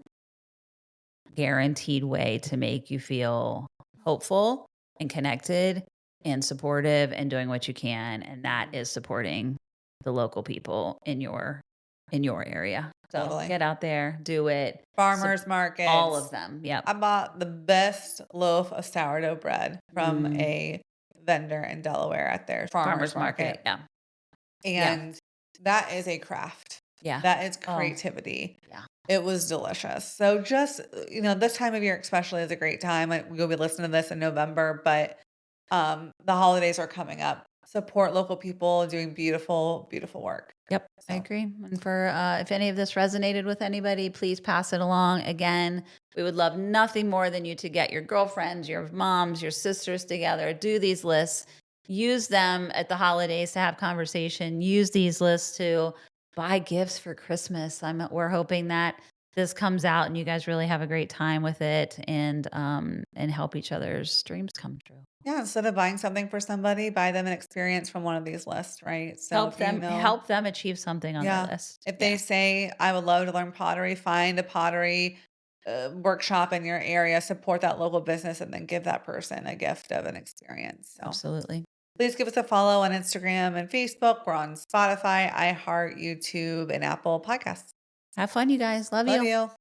Speaker 1: guaranteed way to make you feel hopeful and connected and supportive and doing what you can, and that is supporting the local people in your area. So
Speaker 2: Totally.
Speaker 1: get out there, do it.
Speaker 2: Farmers
Speaker 1: All of
Speaker 2: markets.
Speaker 1: them. Yep.
Speaker 2: I bought the best loaf of sourdough bread from
Speaker 1: Mm,
Speaker 2: a vendor in Delaware at their farmers
Speaker 1: farmers market.
Speaker 2: market.
Speaker 1: Yeah. Yeah.
Speaker 2: And that is a craft.
Speaker 1: Yeah.
Speaker 2: That is
Speaker 1: Oh,
Speaker 2: creativity.
Speaker 1: yeah.
Speaker 2: It was delicious. So just, this time of year especially is a great time. We'll be listening to this in November, but the holidays are coming up. Support local people doing beautiful, beautiful work.
Speaker 1: Yep, I
Speaker 2: So
Speaker 1: agree. And for if any of this resonated with anybody, please pass it along. Again, we would love nothing more than you to get your girlfriends, your moms, your sisters together, do these lists, use them at the holidays to have conversation, use these lists to buy gifts for Christmas. We're hoping that this comes out and you guys really have a great time with it and help each other's dreams come true.
Speaker 2: yeah, instead of buying something for somebody, buy them an experience from one of these lists, right? So if
Speaker 1: Help them achieve something on their
Speaker 2: yeah,
Speaker 1: list.
Speaker 2: if
Speaker 1: Yeah,
Speaker 2: they say, I would love to learn pottery, find a pottery workshop in your area, support that local business, and then give that person a gift of an experience. So
Speaker 1: absolutely.
Speaker 2: please give us a follow on Instagram and Facebook. We're on Spotify, iHeart, YouTube, and Apple Podcasts.
Speaker 1: Have fun, you guys. Love
Speaker 2: Love
Speaker 1: you.
Speaker 2: you.